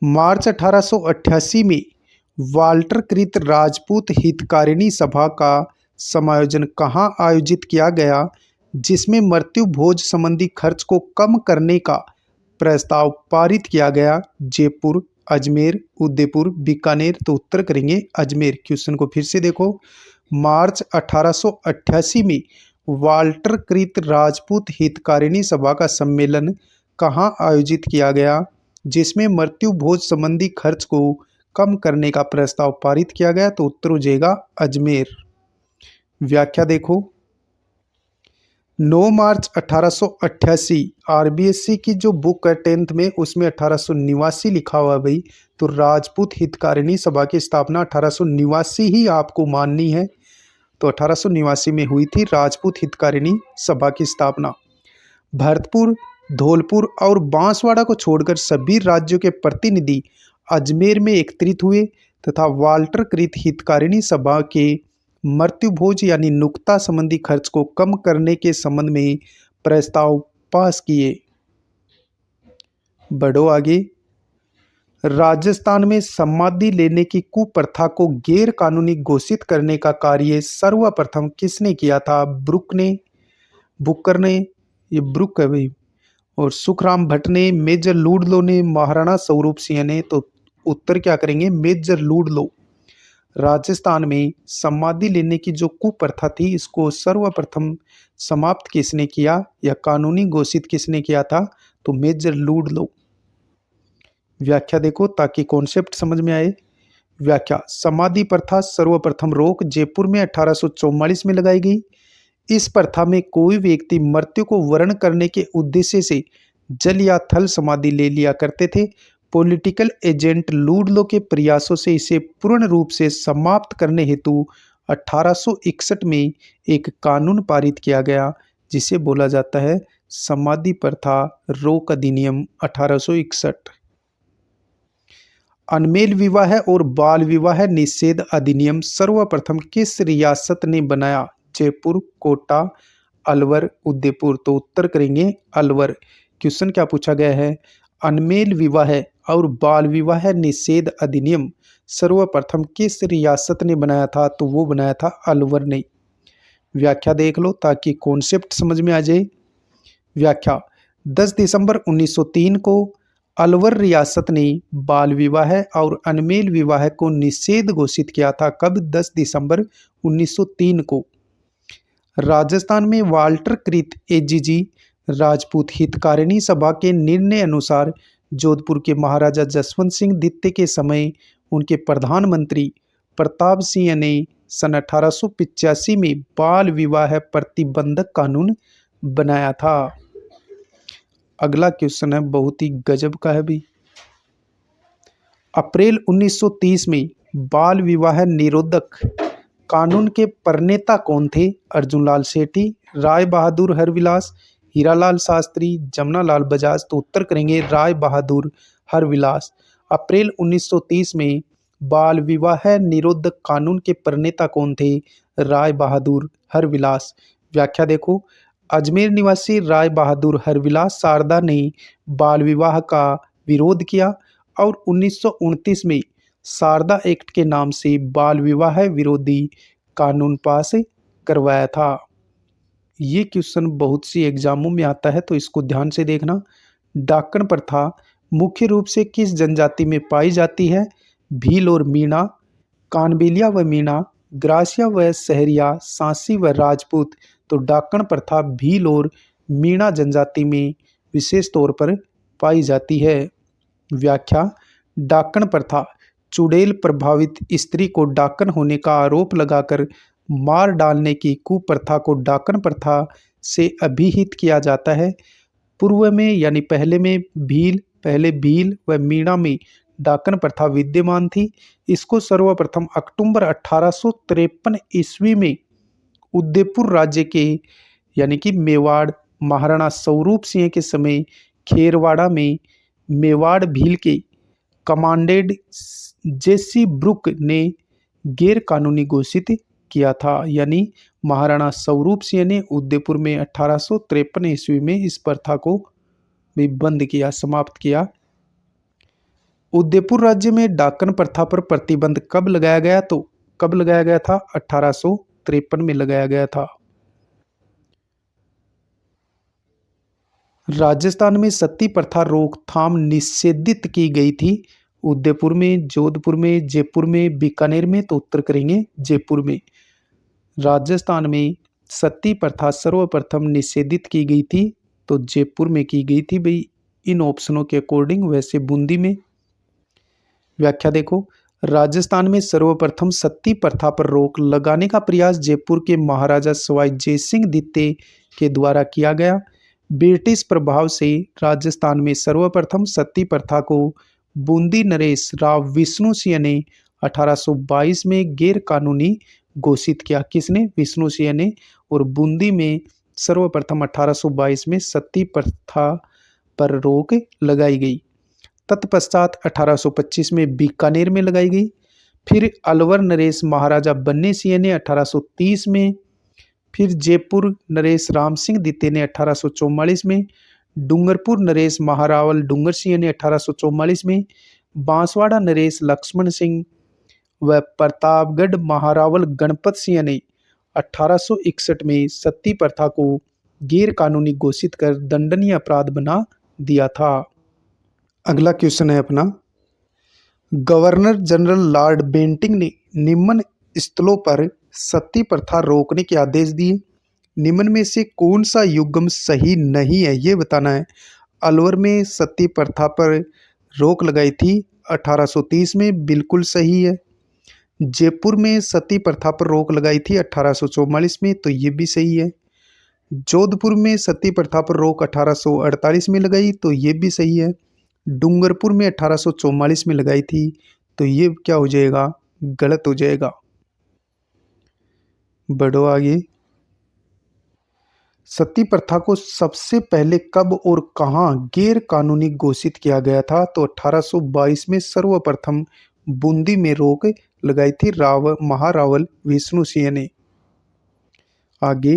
मार्च 1888 में वाल्टर कृत राजपूत हितकारिणी सभा का समायोजन कहाँ आयोजित किया गया जिसमें मृत्यु भोज संबंधी खर्च को कम करने का प्रस्ताव पारित किया गया? जयपुर, अजमेर, उदयपुर, बीकानेर? तो उत्तर करेंगे अजमेर। क्वेश्चन को फिर से देखो, मार्च 1888 में वाल्टर कृत राजपूत हितकारिणी सभा का सम्मेलन कहाँ आयोजित किया गया जिसमें मृत्यु भोज संबंधी खर्च को कम करने का प्रस्ताव पारित किया गया? तो उत्तर हो जाएगा अजमेर। व्याख्या देखो, 9 मार्च 1888 आरबीएससी की जो बुक है 10th में उसमें 1889 लिखा हुआ भाई, तो राजपूत हितकारिणी सभा की स्थापना 1889 ही आपको माननी है। तो 1889 में हुई थी राजपूत हितकारिणी सभा की स्थापना। भरतपुर, धौलपुर और बांसवाड़ा को छोड़कर सभी राज्यों के प्रतिनिधि अजमेर में एकत्रित हुए तथा वाल्टर कृत हितकारिणी सभा के मृत्यु भोज यानी नुक्ता संबंधी खर्च को कम करने के संबंध में प्रस्ताव पास किए। बढ़ो आगे। राजस्थान में समाधि लेने की कुप्रथा को गैर कानूनी घोषित करने का कार्य सर्वप्रथम किसने किया था? ब्रुक ने, बुकर ने, ये ब्रुक है भाई, और सुखराम भट्ट ने, मेजर लुडलो ने, महाराणा स्वरूप सिंह ने। तो उत्तर क्या करेंगे? Major Ludlow. राजस्थान में समाधि लेने की जो कुप्रथा थी इसको सर्वप्रथम समाप्त किसने किया या कानूनी घोषित किसने किया था? तो मेजर लुडलो। व्याख्या देखो ताकि कॉन्सेप्ट समझ में आए। व्याख्या, समाधि प्रथा सर्वप्रथम रोक जयपुर में 1844 में लगाई गई। इस प्रथा में कोई व्यक्ति मृत्यु को वर्ण करने के उद्देश्य से जल या थल समाधि ले लिया करते थे। पॉलिटिकल एजेंट लुडलो के प्रयासों से इसे पूर्ण रूप से समाप्त करने हेतु 1861 में एक कानून पारित किया गया जिसे बोला जाता है समाधि प्रथा रोक अधिनियम 1861। अनमेल विवाह और बाल विवाह निषेध अधिनियम सर्वप्रथम किस रियासत ने बनाया? जयपुर, कोटा, अलवर, उदयपुर। तो उत्तर करेंगे अलवर। क्वेश्चन क्या पूछा गया है? अनमेल विवाह और बाल विवाह निषेध अधिनियम सर्वप्रथम किस रियासत ने बनाया था? तो वो बनाया था अलवर ने। व्याख्या देख लो ताकि कॉन्सेप्ट समझ में आ जाए। व्याख्या, 10 दिसंबर 1903 को अलवर रियासत ने बाल विवाह और अनमेल विवाह को निषेध घोषित किया था। कब? 10 दिसंबर 1903 को। राजस्थान में वाल्टर कृत एजीजी राजपूत हितकारिणी सभा के निर्णय अनुसार जोधपुर के महाराजा जसवंत सिंह द्वितीय के समय उनके प्रधानमंत्री प्रताप सिंह ने सन 1885 में बाल विवाह प्रतिबंधक कानून बनाया था। अगला क्वेश्चन है बहुत ही गजब का है भी। अप्रैल 1930 में बाल विवाह निरोधक कानून के प्रणेता कौन थे? अर्जुन लाल सेठी, राय बहादुर हरविलास, हीरालाल शास्त्री, जमनालाल बजाज। तो उत्तर करेंगे राय बहादुर हरविलास। अप्रैल 1930 में बाल विवाह निरोधक कानून के प्रणेता कौन थे? राय बहादुर हरविलास। व्याख्या देखो, अजमेर निवासी राय बहादुर हरविलास शारदा ने बाल विवाह का विरोध किया और 1929 में शारदा एक्ट के नाम से बाल विवाह विरोधी कानून पास करवाया था। ये क्वेश्चन बहुत सी एग्जामों में आता है तो इसको ध्यान से देखना। डाकन प्रथा मुख्य रूप से किस जनजाति में पाई जाती है? भील और मीणा, कानबेलिया व मीणा, ग्रासिया व सहरिया, सांसी व राजपूत। तो डाकन प्रथा भील और मीणा जनजाति में विशेष तौर पर पाई जाती है। व्याख्या, डाकन प्रथा चुड़ैल प्रभावित स्त्री को डाकन होने का आरोप लगाकर मार डालने की कुप्रथा को डाकन प्रथा से अभिहित किया जाता है। पूर्व में यानी पहले भील व मीणा में डाकन प्रथा विद्यमान थी। इसको सर्वप्रथम अक्टूबर 1853 ईस्वी में उदयपुर राज्य के यानी कि मेवाड़ महाराणा स्वरूप सिंह के समय खेरवाड़ा में मेवाड़ भील के कमांडेड जेसी ब्रुक ने गैर कानूनी घोषित किया था। यानी महाराणा स्वरूप सिंह ने उदयपुर में 1853 ईस्वी में इस प्रथा को भी बंद किया, समाप्त किया। उदयपुर राज्य में डाकन प्रथा पर प्रतिबंध कब लगाया गया? तो कब लगाया गया था? 1853 में लगाया गया था। राजस्थान में सती प्रथा रोकथाम निषेधित की गई थी। उदयपुर में, जोधपुर में, जयपुर में, बीकानेर में। तो उत्तर करेंगे जयपुर में। राजस्थान में सती प्रथा सर्वप्रथम निषेधित की गई थी तो जयपुर में की गई थी भाई इन ऑप्शनों के अकॉर्डिंग। वैसे बूंदी में। व्याख्या देखो, राजस्थान में सर्वप्रथम सती प्रथा पर रोक लगाने का प्रयास जयपुर के महाराजा सवाई जयसिंह द्वितीय के द्वारा किया गया। ब्रिटिश प्रभाव से राजस्थान में सर्वप्रथम सती प्रथा को बूंदी नरेश राव विष्णु सिंह ने 1822 में गैर कानूनी घोषित किया। किसने? विष्णु सिंह ने। और बूंदी में सर्वप्रथम 1822 में सती प्रथा पर रोक लगाई गई। तत्पश्चात 1825 में बीकानेर में लगाई गई। फिर अलवर नरेश महाराजा बन्ने सिंह ने 1830 में, फिर जयपुर नरेश राम सिंह द्वितीय ने 1844 में, डूंगरपुर नरेश महारावल डूंगर सिंह ने 1844 में, बांसवाड़ा नरेश लक्ष्मण सिंह व प्रतापगढ़ महारावल गणपत सिंह ने 1861 में सती प्रथा को गैर कानूनी घोषित कर दंडनीय अपराध बना दिया था। अगला क्वेश्चन है अपना, गवर्नर जनरल लॉर्ड बेंटिंग ने निम्न स्थलों पर सती प्रथा रोकने के आदेश दिए। निम्न में से कौन सा युग्म सही नहीं है, ये बताना है। अलवर में सती प्रथा पर रोक लगाई थी 1830 में, बिल्कुल सही है। जयपुर में सती प्रथा पर रोक लगाई थी 1844 में, तो ये भी सही है। जोधपुर में सती प्रथा पर रोक 1848 में लगाई, तो ये भी सही है। डूंगरपुर में 1844 में लगाई थी, तो ये क्या हो जाएगा? गलत हो जाएगा। बढ़ो आगे। सती प्रथा को सबसे पहले कब और कहाँ गैर कानूनी घोषित किया गया था? तो 1822 में सर्वप्रथम बूंदी में रोक लगाई थी महारावल विष्णु सिंह ने। आगे,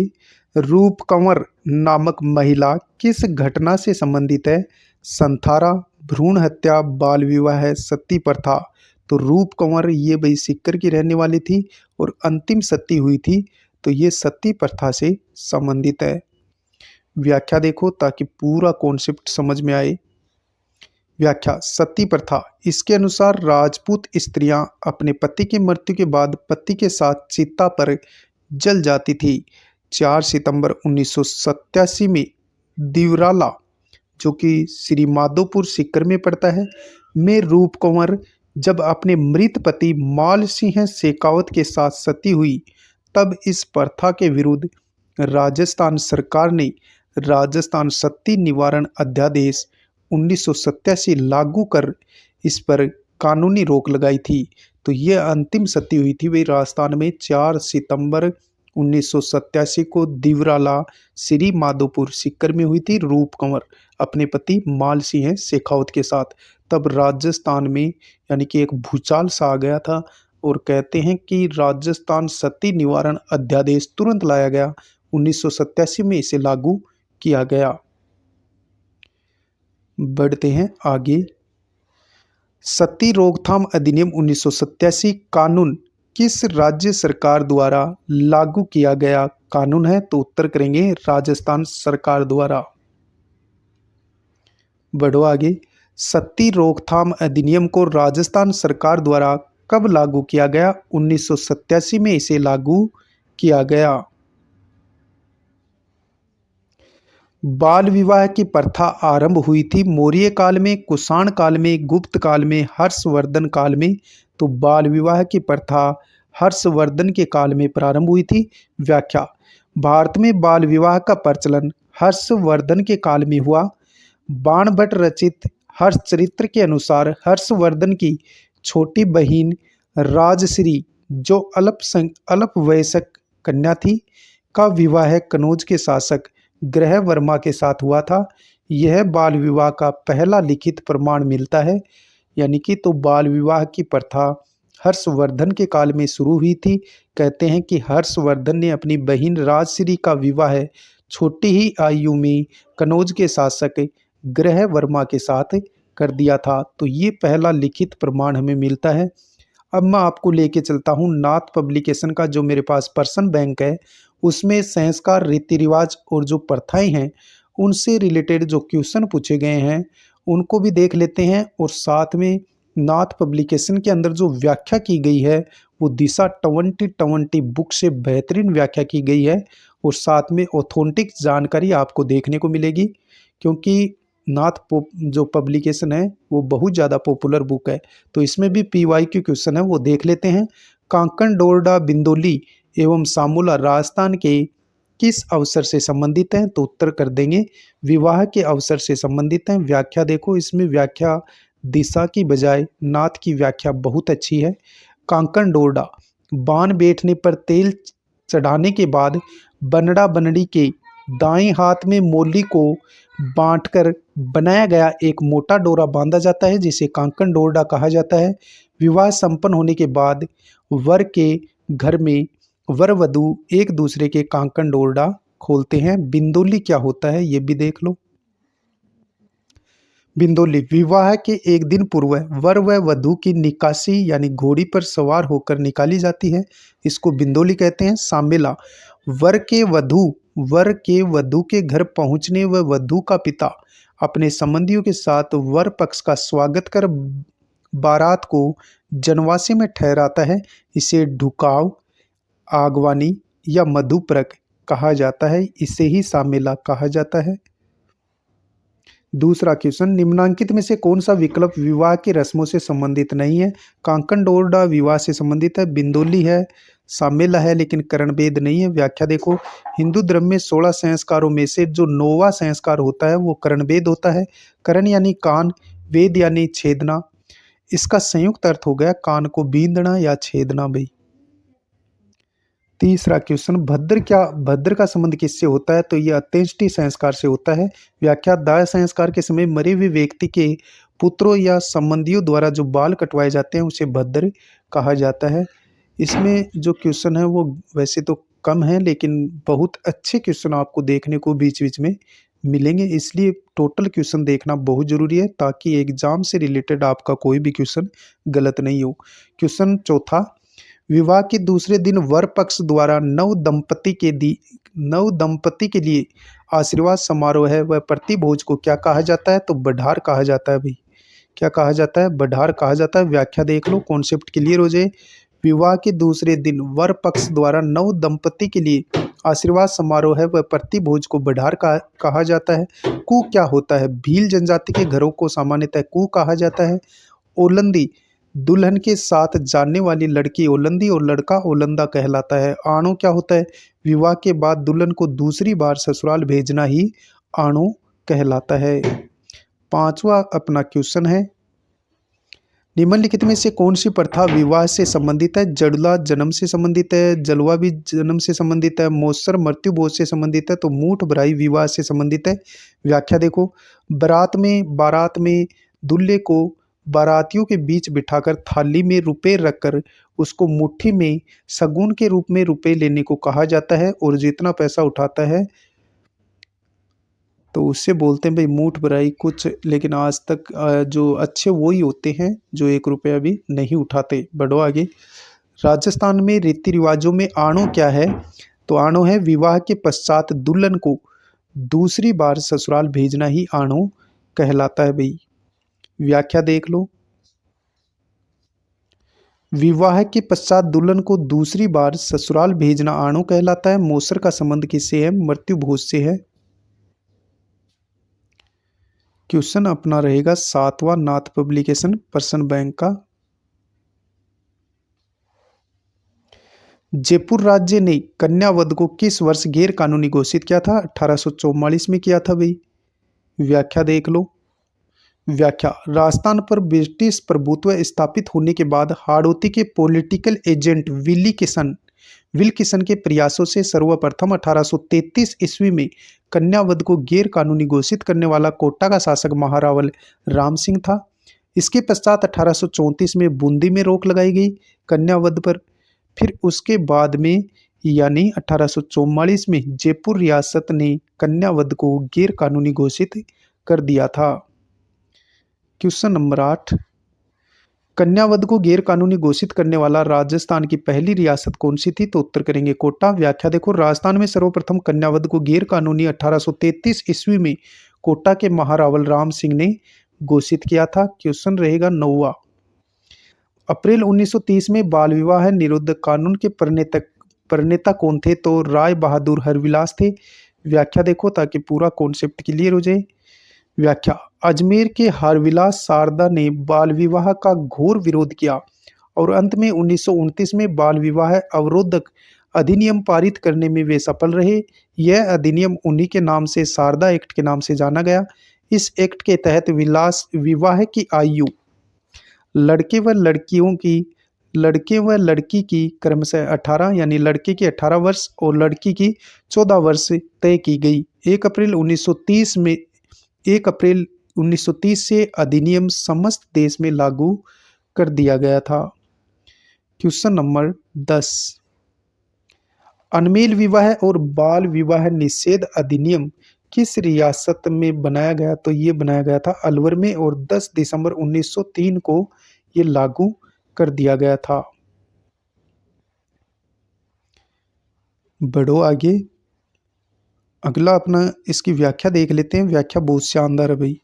रूप कंवर नामक महिला किस घटना से संबंधित है? संथारा, भ्रूण हत्या, बाल विवाह, सती प्रथा। तो रूप कंवर ये भाई सीकर की रहने वाली थी और अंतिम सती हुई थी, तो ये सती प्रथा से संबंधित है। व्याख्या देखो ताकि पूरा कॉन्सेप्ट समझ में आए। व्याख्या, सती प्रथा, इसके अनुसार राजपूत स्त्रियां अपने पति की मृत्यु के बाद पति के साथ चिता पर जल जाती थी। 4 सितंबर 1987 में दिवराला, जो कि श्री माधोपुर सीकर में पड़ता है, में रूप कंवर जब अपने मृत पति माल सिंह शेखावत के साथ सती हुई, तब इस प्रथा के विरुद्ध राजस्थान सरकार ने राजस्थान सती निवारण अध्यादेश 1987 लागू कर इस पर कानूनी रोक लगाई थी। तो ये अंतिम सती हुई थी वही राजस्थान में 4 सितंबर 1987 को दिवराला श्री माधोपुर सीकर में हुई थी, रूप कंवर अपने पति माल सिंह शेखावत के साथ। तब राजस्थान में यानी कि एक भूचाल सा आ गया था और कहते हैं कि राजस्थान सती निवारण अध्यादेश तुरंत लाया गया, 1987 में इसे लागू किया गया। बढ़ते हैं आगे। सती रोकथाम अधिनियम 1987 कानून किस राज्य सरकार द्वारा लागू किया गया कानून है? तो उत्तर करेंगे राजस्थान सरकार द्वारा। बढ़ो आगे। सती रोकथाम अधिनियम को राजस्थान सरकार द्वारा कब लागू किया गया? 1987 में इसे लागू किया गया। बाल विवाह की प्रथा आरंभ हुई थी मौर्य काल में, कुषाण काल में, गुप्त काल में, हर्षवर्धन काल में। तो बाल विवाह की प्रथा हर्षवर्धन के काल में प्रारंभ हुई थी। व्याख्या, भारत में बाल विवाह का प्रचलन हर्षवर्धन के काल में हुआ। बाणभट्ट रचित हर्षचरित्र के अनुसार हर्षवर्धन की छोटी बहन राजश्री, जो अल्पवयस्क कन्या थी, का विवाह कनौज के शासक ग्रह वर्मा के साथ हुआ था। यह बाल विवाह का पहला लिखित प्रमाण मिलता है। यानी कि तो बाल विवाह की प्रथा हर्षवर्धन के काल में शुरू हुई थी। कहते हैं कि हर्षवर्धन ने अपनी बहन राजश्री का विवाह छोटी ही आयु में कनौज के शासक ग्रह वर्मा के साथ कर दिया था। तो ये पहला लिखित प्रमाण हमें मिलता है। अब मैं आपको लेके चलता हूँ नाथ पब्लिकेशन का जो मेरे पास पर्सन बैंक है, उसमें संस्कार, रीति रिवाज और जो प्रथाएं हैं उनसे रिलेटेड जो क्वेश्चन पूछे गए हैं उनको भी देख लेते हैं। और साथ में नाथ पब्लिकेशन के अंदर जो व्याख्या की गई है वो दिशा 2020 बुक से बेहतरीन व्याख्या की गई है और साथ में ऑथेंटिक जानकारी आपको देखने को मिलेगी, क्योंकि नाथ जो पब्लिकेशन है वो बहुत ज़्यादा पॉपुलर बुक है। तो इसमें भी PYQ क्वेश्चन है, वो देख लेते हैं। कांकण, डोरडा, बिंदोली एवं सामूला राजस्थान के किस अवसर से संबंधित हैं? तो उत्तर कर देंगे विवाह के अवसर से संबंधित हैं। व्याख्या देखो, इसमें व्याख्या दिशा की बजाय नाथ की व्याख्या बहुत अच्छी है। कांकण डोरडा, बाण बैठने पर तेल चढ़ाने के बाद बनड़ा बनड़ी के दाएं हाथ में मोली को बांटकर बनाया गया एक मोटा डोरा बांधा जाता है, जिसे कांकण डोरडा कहा जाता है। विवाह संपन्न होने के बाद वर के घर में वर वधू एक दूसरे के कांकण डोरडा खोलते हैं। बिंदोली क्या होता है ये भी देख लो। बिंदोली विवाह के एक दिन पूर्व वर व वधू की निकासी यानी घोड़ी पर सवार होकर निकाली जाती है, इसको बिंदोली कहते हैं। सामेला वर के वधू के घर पहुंचने व वधू का पिता अपने संबंधियों के साथ वर पक्ष का स्वागत कर बारात को जनवासे में ठहराता है, इसे ढुकाव, आगवानी या मधुप्रक कहा जाता है, इसे ही सामेला कहा जाता है। दूसरा क्वेश्चन, निम्नांकित में से कौन सा विकल्प विवाह की रस्मों से संबंधित नहीं है? कांकण डोरडा विवाह से संबंधित है, बिंदोली है, सामेला है, लेकिन करणभेद नहीं है। व्याख्या देखो, हिंदू धर्म में 16 संस्कारों में से जो 9वां संस्कार होता है वो करणभेद होता है। करण यानी कान, वेद यानी छेदना, इसका संयुक्त अर्थ हो गया कान को बींधना या छेदना भाई। तीसरा क्वेश्चन, भद्र का संबंध किससे होता है? तो यह अंत्येष्टि संस्कार से होता है। व्याख्या, दाह संस्कार के समय मरे हुए व्यक्ति के पुत्रों या संबंधियों द्वारा जो बाल कटवाए जाते हैं उसे भद्र कहा जाता है। इसमें जो क्वेश्चन है वो वैसे तो कम है, लेकिन बहुत अच्छे क्वेश्चन आपको देखने को बीच बीच में मिलेंगे, इसलिए टोटल क्वेश्चन देखना बहुत जरूरी है ताकि एग्जाम से रिलेटेड आपका कोई भी क्वेश्चन गलत नहीं हो। क्वेश्चन चौथा, विवाह के दूसरे दिन वर पक्ष द्वारा नव दंपति के लिए आशीर्वाद समारोह है वह प्रतिभोज को क्या कहा जाता है? तो बढ़ार कहा जाता है भाई। क्या कहा जाता है? बढ़ार कहा जाता है। व्याख्या देख लो, कॉन्सेप्ट क्लियर हो जाए। विवाह के दूसरे दिन वर पक्ष द्वारा नव दंपति के लिए आशीर्वाद समारोह है वह प्रतिभोज को बढ़ार कहा जाता है। कू क्या होता है? भील जनजाति के घरों को सामान्यतः कू कहा जाता है। ओलंदी, दुल्हन के साथ जानने वाली लड़की ओलंदी और लड़का ओलंदा कहलाता है। आणो क्या होता है? विवाह के बाद दुल्हन को दूसरी बार ससुराल भेजना ही आणो कहलाता है। पांचवा अपना क्वेश्चन है, निम्नलिखित में से कौन सी प्रथा विवाह से संबंधित है? जड़ला जन्म से संबंधित है, जलवा भी जन्म से संबंधित है, मोसर मृत्यु भोज से संबंधित है, तो मूठ भराई विवाह से संबंधित है। व्याख्या देखो, बारात में दूल्हे को बारातियों के बीच बिठाकर थाली में रुपए रखकर उसको मुट्ठी में शगुन के रूप में रुपए लेने को कहा जाता है, और जितना पैसा उठाता है तो उससे बोलते हैं भाई मूठ भराई कुछ। लेकिन आज तक जो अच्छे वो ही होते हैं जो 1 रुपया भी नहीं उठाते। बढ़ो आगे। राजस्थान में रीति रिवाजों में आणो क्या है? तो आणो है विवाह के पश्चात दुल्हन को दूसरी बार ससुराल भेजना ही आणो कहलाता है भाई। व्याख्या देख लो, विवाह के पश्चात दुल्हन को दूसरी बार ससुराल भेजना आणो कहलाता है। मोसर का संबंध किससे है? मृत्यु भोज से है। क्वेश्चन अपना रहेगा 7वां, नाथ पब्लिकेशन पर्सन बैंक का। जयपुर राज्य ने कन्यावध को किस वर्ष गैर कानूनी घोषित किया था? 1844 में किया था भाई। व्याख्या देख लो। व्याख्या, राजस्थान पर ब्रिटिश प्रभुत्व स्थापित होने के बाद हाड़ौती के पॉलिटिकल एजेंट विल किसन के प्रयासों से सर्वप्रथम 1833 ईस्वी में कन्यावध को गैर कानूनी घोषित करने वाला कोटा का शासक महारावल राम सिंह था। इसके पश्चात 1834 में बूंदी में रोक लगाई गई कन्यावध पर। फिर उसके बाद में यानी 1844 में जयपुर रियासत ने कन्यावध को गैर कानूनी घोषित कर दिया था। क्वेश्चन नंबर 8, कन्यावध को गैर कानूनी घोषित करने वाला राजस्थान की पहली रियासत कौन सी थी? तो उत्तर करेंगे कोटा। व्याख्या देखो, राजस्थान में सर्वप्रथम कन्यावध को गैर कानूनी 1833 ईस्वी में कोटा के महारावल राम सिंह ने घोषित किया था। क्वेश्चन रहेगा 9वां, अप्रैल 1930 में बाल विवाह निरोधक कानून के प्रणेता कौन थे? तो राय बहादुर हरविलास थे। व्याख्या देखो ताकि पूरा कॉन्सेप्ट क्लियर हो जाए। व्याख्या, अजमेर के हरविलास शारदा ने बाल विवाह का घोर विरोध किया और अंत में 1929 में बाल विवाह अवरोधक अधिनियम पारित करने में वे सफल रहे। यह अधिनियम उन्हीं के नाम से शारदा एक्ट के नाम से जाना गया। इस एक्ट के तहत विवाह की आयु लड़के व लड़कियों की लड़के व लड़की की क्रमशः 18 यानी लड़के की 18 वर्ष और लड़की की 14 वर्ष तय की गई। 1 अप्रैल 1930 से अधिनियम समस्त देश में लागू कर दिया गया था। क्वेश्चन नंबर 10, अनमेल विवाह और बाल विवाह निषेध अधिनियम किस रियासत में बनाया गया? तो ये बनाया गया था अलवर में और 10 दिसंबर 1903 को ये लागू कर दिया गया था। बढ़ो आगे, अगला अपना इसकी व्याख्या देख लेते हैं। व्याख्या बहुत शानदार है भाई।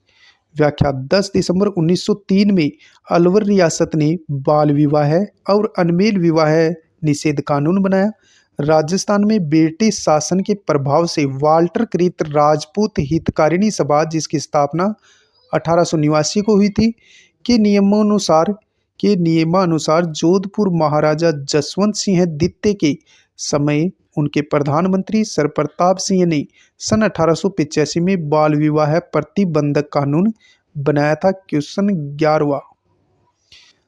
व्याख्या 10 दिसंबर 1903 में अलवर रियासत ने बाल विवाह और अनमेल विवाह निषेध कानून बनाया। राजस्थान में ब्रिटिश शासन के प्रभाव से वाल्टर कृत राजपूत हितकारिणी सभा, जिसकी स्थापना 1889 को हुई थी, के नियमानुसार जोधपुर महाराजा जसवंत सिंह द्वितीय के समय उनके प्रधानमंत्री सर प्रताप सिंह ने सन 1885 में बाल विवाह प्रतिबंधक कानून बनाया था। क्वेश्चन 11वां,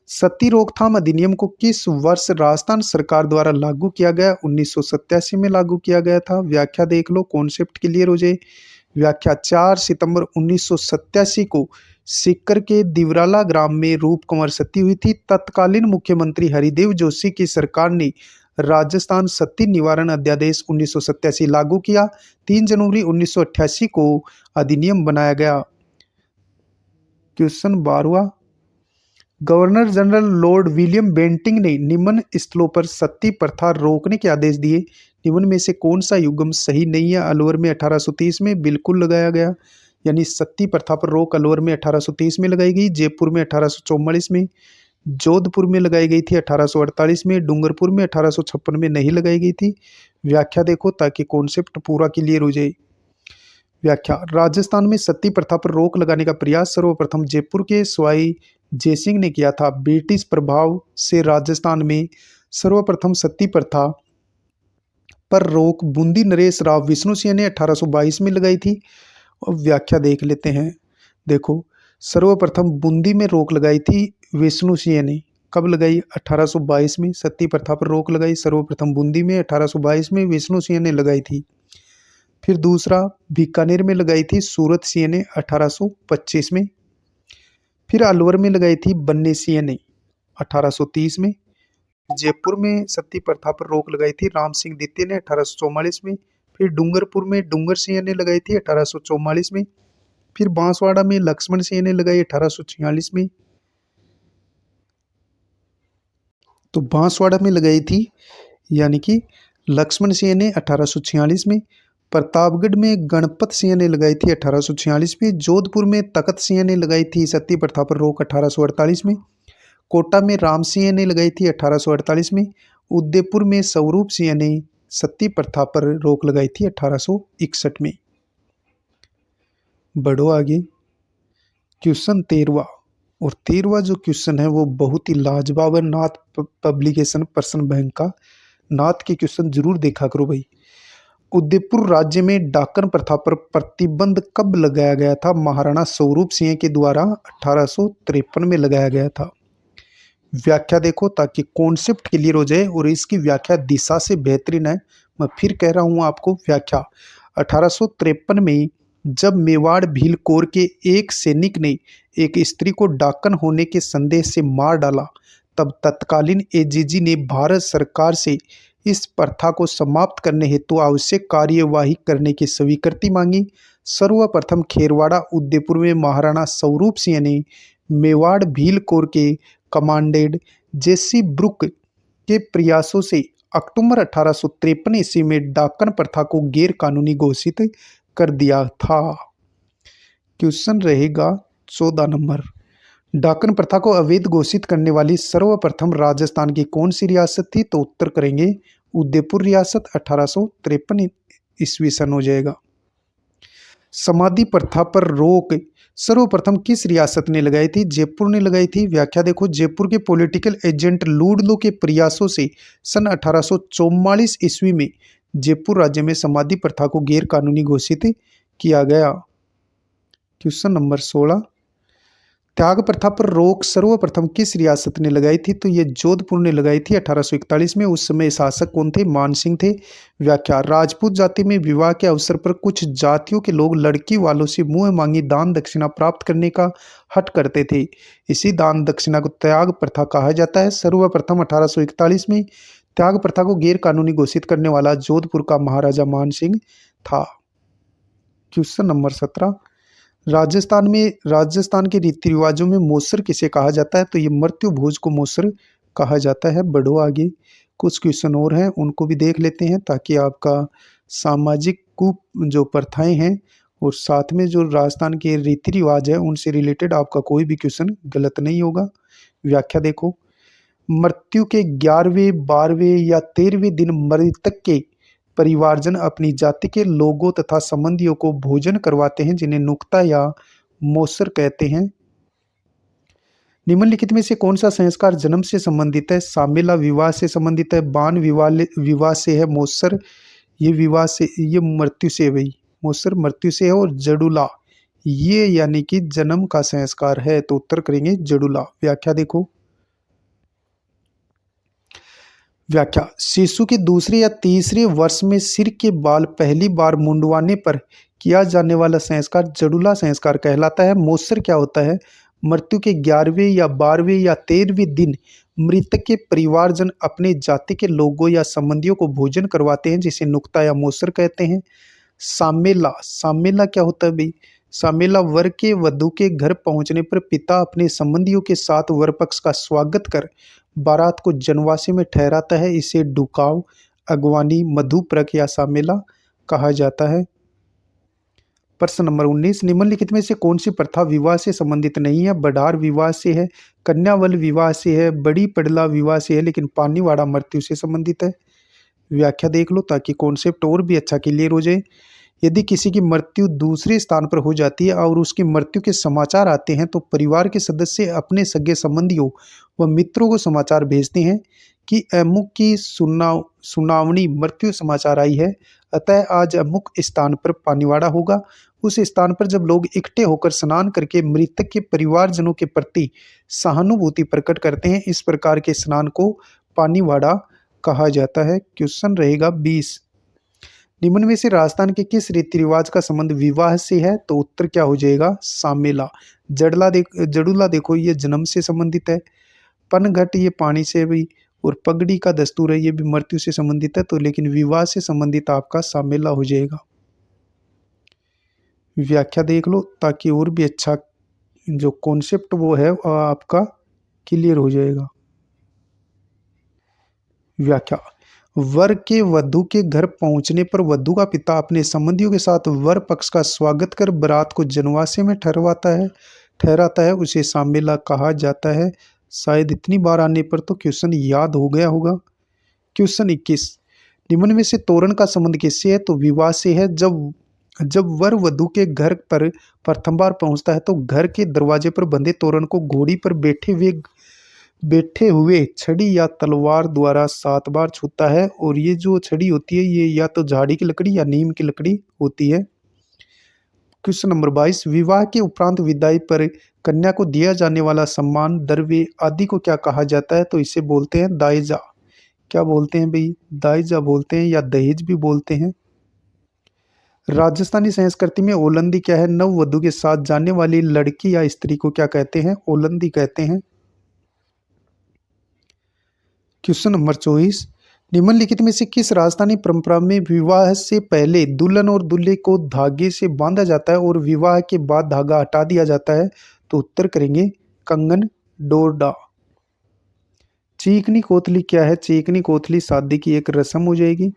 सती रोकथाम अधिनियम को किस वर्ष राजस्थान सरकार द्वारा लागू किया गया? 1987 में लागू किया गया था। व्याख्या देख लो, कॉन्सेप्ट क्लियर हो जाए। व्याख्या 4 सितंबर 1987 को सीकर के दिवराला ग्राम में रूप कुंवर सती हुई थी। तत्कालीन मुख्यमंत्री हरिदेव जोशी की सरकार ने राजस्थान सती निवारण अध्यादेश 1987 लागू किया। 3 जनवरी 1988 को अधिनियम बनाया गया। क्वेश्चन 12वां, governor general Lord William Bentinck ने निम्न स्थलों पर सती प्रथा रोकने के आदेश दिए। निम्न में से कौन सा युग्म सही नहीं है? अलवर में 1830 में बिल्कुल लगाया गया, यानी सती प्रथा पर रोक अलवर में 1830 में लगाई गई। जयपुर में 1844 में, जोधपुर में लगाई गई थी 1848 में, डूंगरपुर में 1856 में नहीं लगाई गई थी। व्याख्या देखो ताकि कॉन्सेप्ट पूरा क्लियर हो जाए। व्याख्या, राजस्थान में सती प्रथा पर रोक लगाने का प्रयास सर्वप्रथम जयपुर के सवाई जयसिंह ने किया था। ब्रिटिश प्रभाव से राजस्थान में सर्वप्रथम सती प्रथा पर रोक बूंदी नरेश राव विष्णु सिंह ने 1822 में लगाई थी। और व्याख्या देख लेते हैं। देखो, सर्वप्रथम बूंदी में रोक लगाई थी विष्णु सिंह ने। कब लगाई? 1822 में सती प्रथा पर रोक लगाई सर्वप्रथम बूंदी में 1822 में विष्णु सिंह ने लगाई थी। फिर दूसरा बीकानेर में लगाई थी सूरत सिंह ने 1825 में। फिर अलवर में लगाई थी बन्ने सिंह ने 1830 में। जयपुर में सती प्रथा पर रोक लगाई थी राम सिंह द्वितीय ने 1844 में। फिर डूंगरपुर में डूंगर सिंह ने लगाई थी 1844 में। फिर बांसवाड़ा में लक्ष्मण सिंह ने लगाई 1846 में। तो बांसवाड़ा में लगाई थी यानी कि लक्ष्मण सिंह ने 1846 में। प्रतापगढ़ में गणपत सिंह ने लगाई थी 1846 में। जोधपुर में तखत सिंह ने लगाई थी सती प्रथा पर रोक 1848 में। कोटा में राम सिंह ने लगाई थी 1848 में। उदयपुर में स्वरूप सिंह ने सती प्रथा पर रोक लगाई थी 1861 में। बढ़ो आगे, क्वेश्चन 13वां। और 13वां जो क्वेश्चन है वो बहुत ही लाजवाब है। नाथ पब्लिकेशन पर्सन बैंक का नाथ के क्वेश्चन जरूर देखा करो भाई। उदयपुर राज्य में डाकन प्रथा पर प्रतिबंध कब लगाया गया था? महाराणा स्वरूप सिंह के द्वारा 1853 में लगाया गया था। व्याख्या देखो ताकि कॉन्सेप्ट क्लियर हो जाए और इसकी व्याख्या दिशा से बेहतरीन है। मैं फिर कह रहा हूं आपको, व्याख्या 1853 में जब मेवाड़ भीलकोर के एक सैनिक ने एक स्त्री को डाकन होने के संदेह से मार डाला, तब तत्कालीन एजीजी ने भारत सरकार से इस प्रथा को समाप्त करने हेतु आवश्यक कार्यवाही करने की स्वीकृति मांगी। सर्वप्रथम खेरवाड़ा उदयपुर में महाराणा स्वरूप सिंह ने मेवाड़ भीलकोर के कमांडेंट जेसी ब्रुक के प्रयासों से अक्टूबर 1853 ईस्वी में डाकन प्रथा को गैर कानूनी घोषित कर दिया था। क्वेश्चन रहेगा 14 नंबर। डाकन प्रथा को अवैध घोषित करने वाली सर्वप्रथम राजस्थान की कौन सी रियासत थी? तो उत्तर करेंगे उदयपुर रियासत। 1853 ईस्वी सन हो जाएगा। समाधि प्रथा पर रोक सर्वप्रथम किस रियासत ने लगाई थी? जयपुर ने लगाई थी। व्याख्या देखो, जयपुर के पॉलिटिकल एजेंट लूडलो के प्रयासों से सन 1844 ईस्वी में जयपुर राज्य में समाधि प्रथा को गैर कानूनी घोषित किया गया। क्वेश्चन नंबर 16, त्याग प्रथा पर रोक सर्वप्रथम किस रियासत ने लगाई थी? तो ये जोधपुर ने लगाई थी 1841 में। उस समय शासक कौन थे? मान सिंह थे। व्याख्या, राजपूत जाति में विवाह के अवसर पर कुछ जातियों के लोग लड़की वालों से मुंह मांगी दान दक्षिणा प्राप्त करने का हठ करते थे। इसी दान दक्षिणा को त्याग प्रथा कहा जाता है। सर्वप्रथम 1841 में त्याग प्रथा को गैर कानूनी घोषित करने वाला जोधपुर का महाराजा मान सिंह था। क्वेश्चन नंबर 17, राजस्थान के रीति रिवाजों में मोसर किसे कहा जाता है? तो ये मृत्यु भोज को मोसर कहा जाता है। बढ़ो आगे, कुछ क्वेश्चन और हैं उनको भी देख लेते हैं ताकि आपका सामाजिक जो प्रथाएं हैं और साथ में जो राजस्थान के रीति रिवाज है उनसे रिलेटेड आपका कोई भी क्वेश्चन गलत नहीं होगा। व्याख्या देखो, मृत्यु के 11वें 12वें या 13वें दिन मृतक के परिवारजन अपनी जाति के लोगों तथा संबंधियों को भोजन करवाते हैं जिन्हें नुक्ता या मोसर कहते हैं। निम्नलिखित में से कौन सा संस्कार जन्म से संबंधित है? सामेला विवाह से संबंधित है, बान विवाह से है, मोसर ये विवाह से, ये मृत्यु से है भाई, मोसर मृत्यु से है, और जडुला ये यानी कि जन्म का संस्कार है। तो उत्तर करेंगे जडुला। व्याख्या देखो, व्याख्या, शिशु के दूसरे या तीसरे वर्ष में सिर के बाल पहली बार मुंडवाने पर किया जाने वाला संस्कार जडुला संस्कार कहलाता है। मोसर क्या होता है? मृत्यु के 11वें या 12वें या 13वें दिन मृतक के परिवारजन अपने जाति के लोगों या संबंधियों को भोजन करवाते हैं जिसे नुक्ता या मोसर कहते हैं। सामेला क्या होता है भाई? सामेला वर के वधू के घर पहुंचने पर पिता अपने संबंधियों के साथ वर पक्ष का स्वागत कर बारात को जनवासी में ठहराता है। इसे डुकाव, अगवानी, मधुप्रक या सामेला कहा जाता है। प्रश्न नंबर 19, निम्नलिखित में से कौन सी प्रथा विवाह से संबंधित नहीं है? बडार विवाह से है, कन्यावल विवाह से है, बड़ी पड़ला विवाह से है, लेकिन पानीवाड़ा मृत्यु से संबंधित है। व्याख्या देख लो ताकि कॉन्सेप्ट और भी अच्छा क्लियर हो जाए। यदि किसी की मृत्यु दूसरे स्थान पर हो जाती है और उसकी मृत्यु के समाचार आते हैं तो परिवार के सदस्य अपने सगे संबंधियों व मित्रों को समाचार भेजते हैं कि अमुक की सुनावनी मृत्यु समाचार आई है, अतः आज अमुक स्थान पर पानीवाड़ा होगा। उस स्थान पर जब लोग इकट्ठे होकर स्नान करके मृतक के परिवारजनों के प्रति सहानुभूति प्रकट करते हैं, इस प्रकार के स्नान को पानीवाड़ा कहा जाता है। क्वेश्चन रहेगा 20, निम्न में से राजस्थान के किस रीति रिवाज का संबंध विवाह से है? तो उत्तर क्या हो जाएगा? सामेला। जडुला देखो ये जन्म से संबंधित है, पनघट ये पानी से भी, और पगड़ी का दस्तूर है ये भी मृत्यु से संबंधित है। तो लेकिन विवाह से संबंधित आपका सामेला हो जाएगा। व्याख्या देख लो ताकि और भी अच्छा जो कॉन्सेप्ट वो है आपका क्लियर हो जाएगा। व्याख्या, वर के वधू के घर पहुंचने पर वधू का पिता अपने संबंधियों के साथ वर पक्ष का स्वागत कर बारात को जनवासे में ठहराता है, उसे सामेला कहा जाता है। शायद इतनी बार आने पर तो क्वेश्चन याद हो गया होगा। क्वेश्चन 21, निम्न में से तोरण का संबंध किससे है? तो विवाह से है। जब वर वधू के घर पर प्रथम बार पहुंचता है तो घर के दरवाजे पर बंधे तोरण को घोड़ी पर बैठे हुए छड़ी या तलवार द्वारा 7 बार छूता है, और ये जो छड़ी होती है ये या तो झाड़ी की लकड़ी या नीम की लकड़ी होती है। क्वेश्चन नंबर 22, विवाह के उपरांत विदाई पर कन्या को दिया जाने वाला सम्मान, द्रव्य आदि को क्या कहा जाता है? तो इसे बोलते हैं दाइजा। क्या बोलते हैं भाई? दाइजा बोलते हैं या दहेज भी बोलते हैं। राजस्थानी संस्कृति में ओलंदी क्या है? नववधू के साथ जाने वाली लड़की या स्त्री को क्या कहते हैं? ओलंदी कहते हैं। क्वेश्चन नंबर 24, निम्नलिखित में से किस राजस्थानी परंपरा में विवाह से पहले दुल्हन और दूल्हे को धागे से बांधा जाता है और विवाह के बाद धागा हटा दिया जाता है? तो उत्तर करेंगे कंगन डोरडा। चीकनी कोतली क्या है? चीकनी कोतली शादी की एक रस्म हो जाएगी।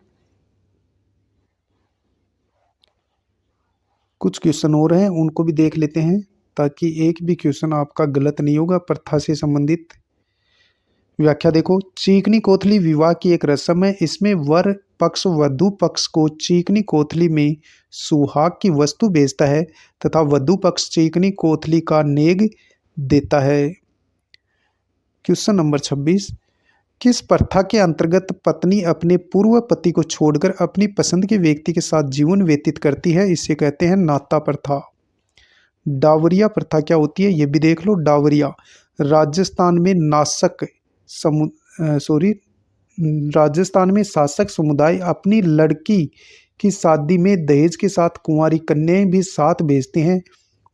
कुछ क्वेश्चन और हैं उनको भी देख लेते हैं ताकि एक भी क्वेश्चन आपका गलत नहीं होगा प्रथा से संबंधित। व्याख्या देखो, चीकनी कोथली विवाह की एक रस्म है। इसमें वर पक्ष वधु पक्ष को चीकनी कोथली में सुहाग की वस्तु भेजता है तथा वधु पक्ष चीकनी कोथली का नेग देता है। क्वेश्चन नंबर 26, किस प्रथा के अंतर्गत पत्नी अपने पूर्व पति को छोड़कर अपनी पसंद के व्यक्ति के साथ जीवन व्यतीत करती है? इसे कहते हैं नाता प्रथा। डावरिया प्रथा क्या होती है ये भी देख लो। डावरिया राजस्थान में नासक समु सॉरी राजस्थान में शासक समुदाय अपनी लड़की की शादी में दहेज के साथ कुंवारी कन्याएं भी साथ भेजते हैं,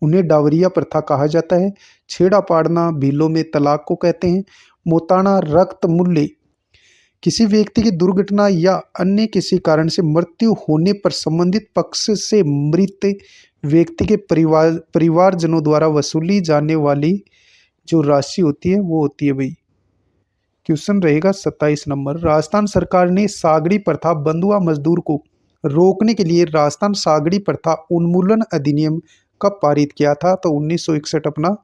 उन्हें डावरिया प्रथा कहा जाता है। छेड़ा पाड़ना भीलों में तलाक को कहते हैं। मोताना रक्त मूल्य किसी व्यक्ति की दुर्घटना या अन्य किसी कारण से मृत्यु होने पर संबंधित पक्ष से मृत व्यक्ति के परिवारजनों द्वारा वसूली जाने वाली जो राशि होती है वो होती है भाई। क्वेश्चन रहेगा 27 नंबर। राजस्थान सरकार ने सागड़ी प्रथा बंधुआ मजदूर को रोकने के लिए राजस्थान सागड़ी प्रथा उन्मूलन अधिनियम कब पारित किया था? तो 1961 अपना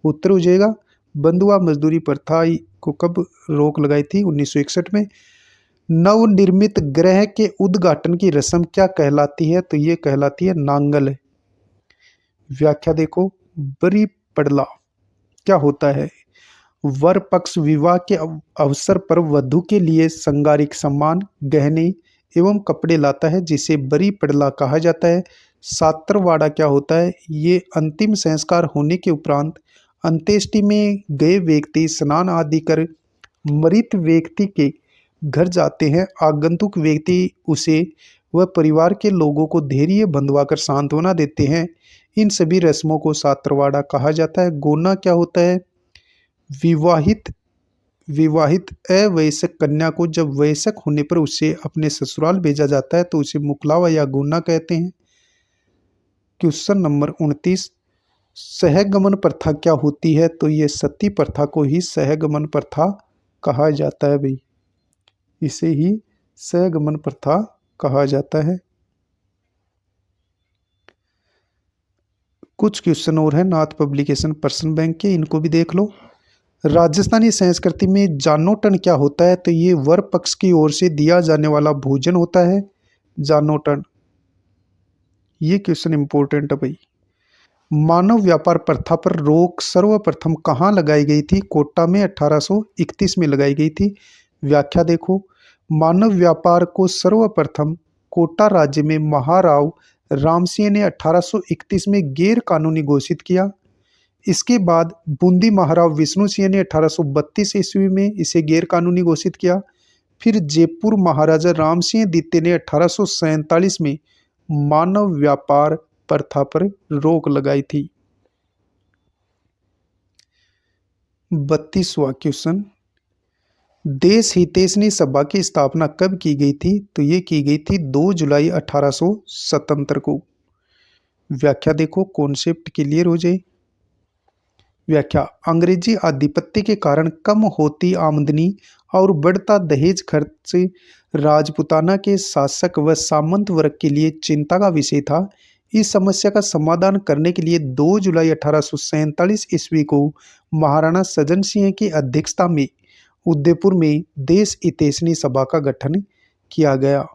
उत्तर हो जाएगा। बंधुआ मजदूरी प्रथा को कब रोक लगाई थी? 1961 में। नवनिर्मित गृह के उद्घाटन की रस्म क्या कहलाती है? तो ये कहलाती है नांगल। व्याख्या देखो। बरी पड़ला क्या होता है? वर पक्ष विवाह के अवसर पर वधु के लिए संगारिक सम्मान, गहने एवं कपड़े लाता है, जिसे बरी पड़ला कहा जाता है। सात्रवाड़ा क्या होता है? ये अंतिम संस्कार होने के उपरांत अंत्येष्टि में गए व्यक्ति स्नान आदि कर मृत व्यक्ति के घर जाते हैं। आगंतुक व्यक्ति उसे व परिवार के लोगों को धैर्य बंधवाकर सांत्वना देते हैं। इन सभी रस्मों को सात्रवाड़ा कहा जाता है। गोना क्या होता है? विवाहित अवयस्क कन्या को जब वयस्क होने पर उसे अपने ससुराल भेजा जाता है तो उसे मुकलावा या गोना कहते हैं। Question number 29। सहगमन प्रथा क्या होती है? तो ये सती प्रथा को ही सहगमन प्रथा कहा जाता है भाई, इसे ही सहगमन प्रथा कहा जाता है। कुछ क्वेश्चन और हैं नाथ पब्लिकेशन पर्सन बैंक के, इनको भी देख लो। राजस्थानी संस्कृति में जानोटन क्या होता है? तो ये वर पक्ष की ओर से दिया जाने वाला भोजन होता है, जानोटन। ये क्वेश्चन इंपॉर्टेंट है भाई। मानव व्यापार प्रथा पर रोक सर्वप्रथम कहाँ लगाई गई थी? कोटा में 1831 में लगाई गई थी। व्याख्या देखो। मानव व्यापार को सर्वप्रथम कोटा राज्य में महाराव रामसिंह ने 1831 में गैर कानूनी घोषित किया। इसके बाद बूंदी महाराव विष्णु सिंह ने 1832 ईस्वी में इसे गैर कानूनी घोषित किया। फिर जयपुर महाराजा राम सिंह द्वितीय ने 1847 में मानव व्यापार प्रथा पर रोक लगाई थी। 32वां क्वेश्चन। देश हितैषणी सभा की स्थापना कब की गई थी? तो ये की गई थी 2 जुलाई 1877 को। व्याख्या देखो, कॉन्सेप्ट क्लियर हो जाए। व्याख्या। अंग्रेजी आधिपत्य के कारण कम होती आमदनी और बढ़ता दहेज खर्च राजपूताना के शासक व सामंत वर्ग के लिए चिंता का विषय था। इस समस्या का समाधान करने के लिए 2 जुलाई 1847 ईस्वी को महाराणा सज्जन सिंह की अध्यक्षता में उदयपुर में देश हितैषणी सभा का गठन किया गया।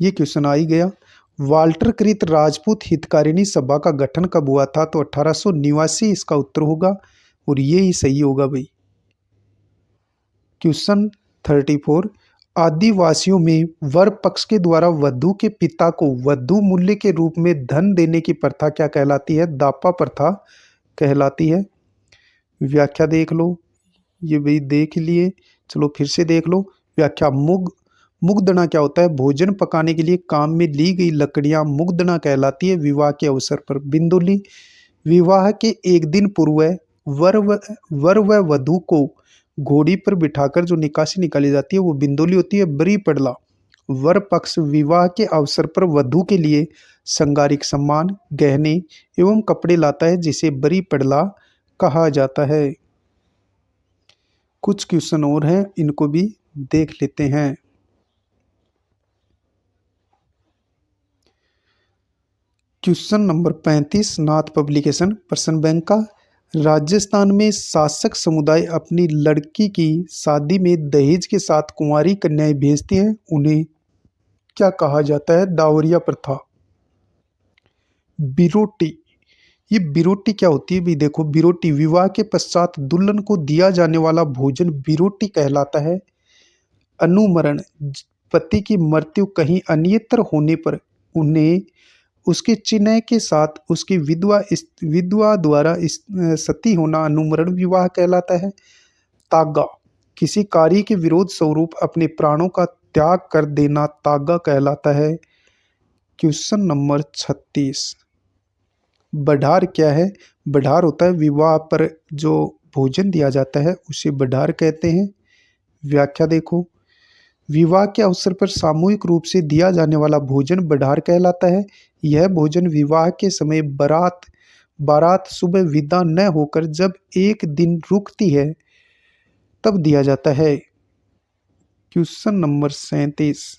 ये क्वेश्चन आ ही गया। वाल्टर कृत राजपूत हितकारिणी सभा का गठन कब हुआ था? तो 1889 इसका उत्तर होगा और ये ही सही होगा भाई। क्वेश्चन 34। आदिवासियों में वर पक्ष के द्वारा वधु के पिता को वधु मूल्य के रूप में धन देने की प्रथा क्या कहलाती है? दापा प्रथा कहलाती है। व्याख्या देख लो। ये भाई देख लिए, चलो फिर से देख लो। व्याख्या। मुगदना क्या होता है? भोजन पकाने के लिए काम में ली गई लकड़ियां मुगदना कहलाती है। विवाह के अवसर पर बिंदुली। विवाह के एक दिन पूर्व वर व वधु को घोड़ी पर बिठाकर जो निकासी निकाली जाती है वो बिंदुली होती है। बरी पड़ला। वर पक्ष विवाह के अवसर पर वधु के लिए संगारिक सम्मान, गहने एवं कपड़े लाता है, जिसे बरी पड़ला कहा जाता है। कुछ क्वेश्चन और हैं, इनको भी देख लेते हैं। क्वेश्चन नंबर 35 नाथ पब्लिकेशन पर्सन बैंक का। राजस्थान में शासक समुदाय अपनी लड़की की शादी में दहेज के साथ कुंवारी कन्याएं भेजते हैं, उन्हें क्या कहा जाता है? डावरिया प्रथा। बिरोटी। ये बिरोटी क्या होती है भी? देखो, बिरोटी विवाह के पश्चात दुल्हन को दिया जाने वाला भोजन बिरोटी कहलाता है। अनुमरण। पति की मृत्यु कहीं अन्यत्र होने पर उन्हें उसके चिन्ह के साथ उसकी विधवा द्वारा सती होना अनुमरण विवाह कहलाता है। तागा, किसी कार्य के विरोध स्वरूप अपने प्राणों का त्याग कर देना तागा कहलाता है। Question number 36। बढ़ार क्या है? बढ़ार होता है विवाह पर जो भोजन दिया जाता है उसे बढ़ार कहते हैं। व्याख्या देखो, विवाह के अवसर पर सामूहिक रूप से दिया जाने वाला भोजन बढ़ार कहलाता है। यह भोजन विवाह के समय बारात सुबह विदा न होकर जब एक दिन रुकती है तब दिया जाता है। Question number 37।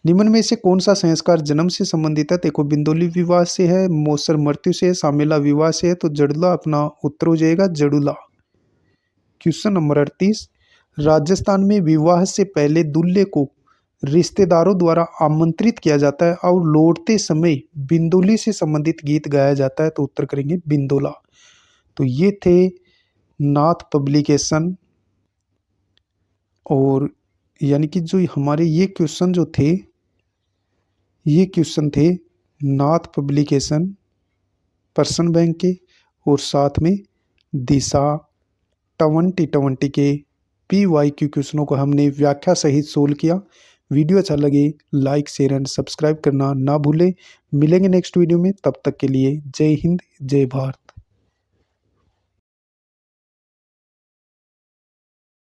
निम्न में से कौन सा संस्कार जन्म से संबंधित है? देखो, बिंदोली विवाह से है, मौसर मृत्यु से है, सामेला विवाह से है, तो जड़ुला अपना उत्तर हो जाएगा, जड़ुला। Question number 38। राजस्थान में विवाह से पहले दूल्हे को रिश्तेदारों द्वारा आमंत्रित किया जाता है और लौटते समय बिंदोली से संबंधित गीत गाया जाता है, तो उत्तर करेंगे बिंदोला। तो ये थे नाथ पब्लिकेशन, और यानी कि जो हमारे ये क्वेश्चन थे नाथ पब्लिकेशन पर्सन बैंक के, और साथ में दिशा 2020 के PYQ क्वेश्चनों को हमने व्याख्या सहित सोल्व किया। वीडियो अच्छा लगे लाइक शेयर एंड सब्सक्राइब करना ना भूलें। मिलेंगे नेक्स्ट वीडियो में, तब तक के लिए जय हिंद जय भारत।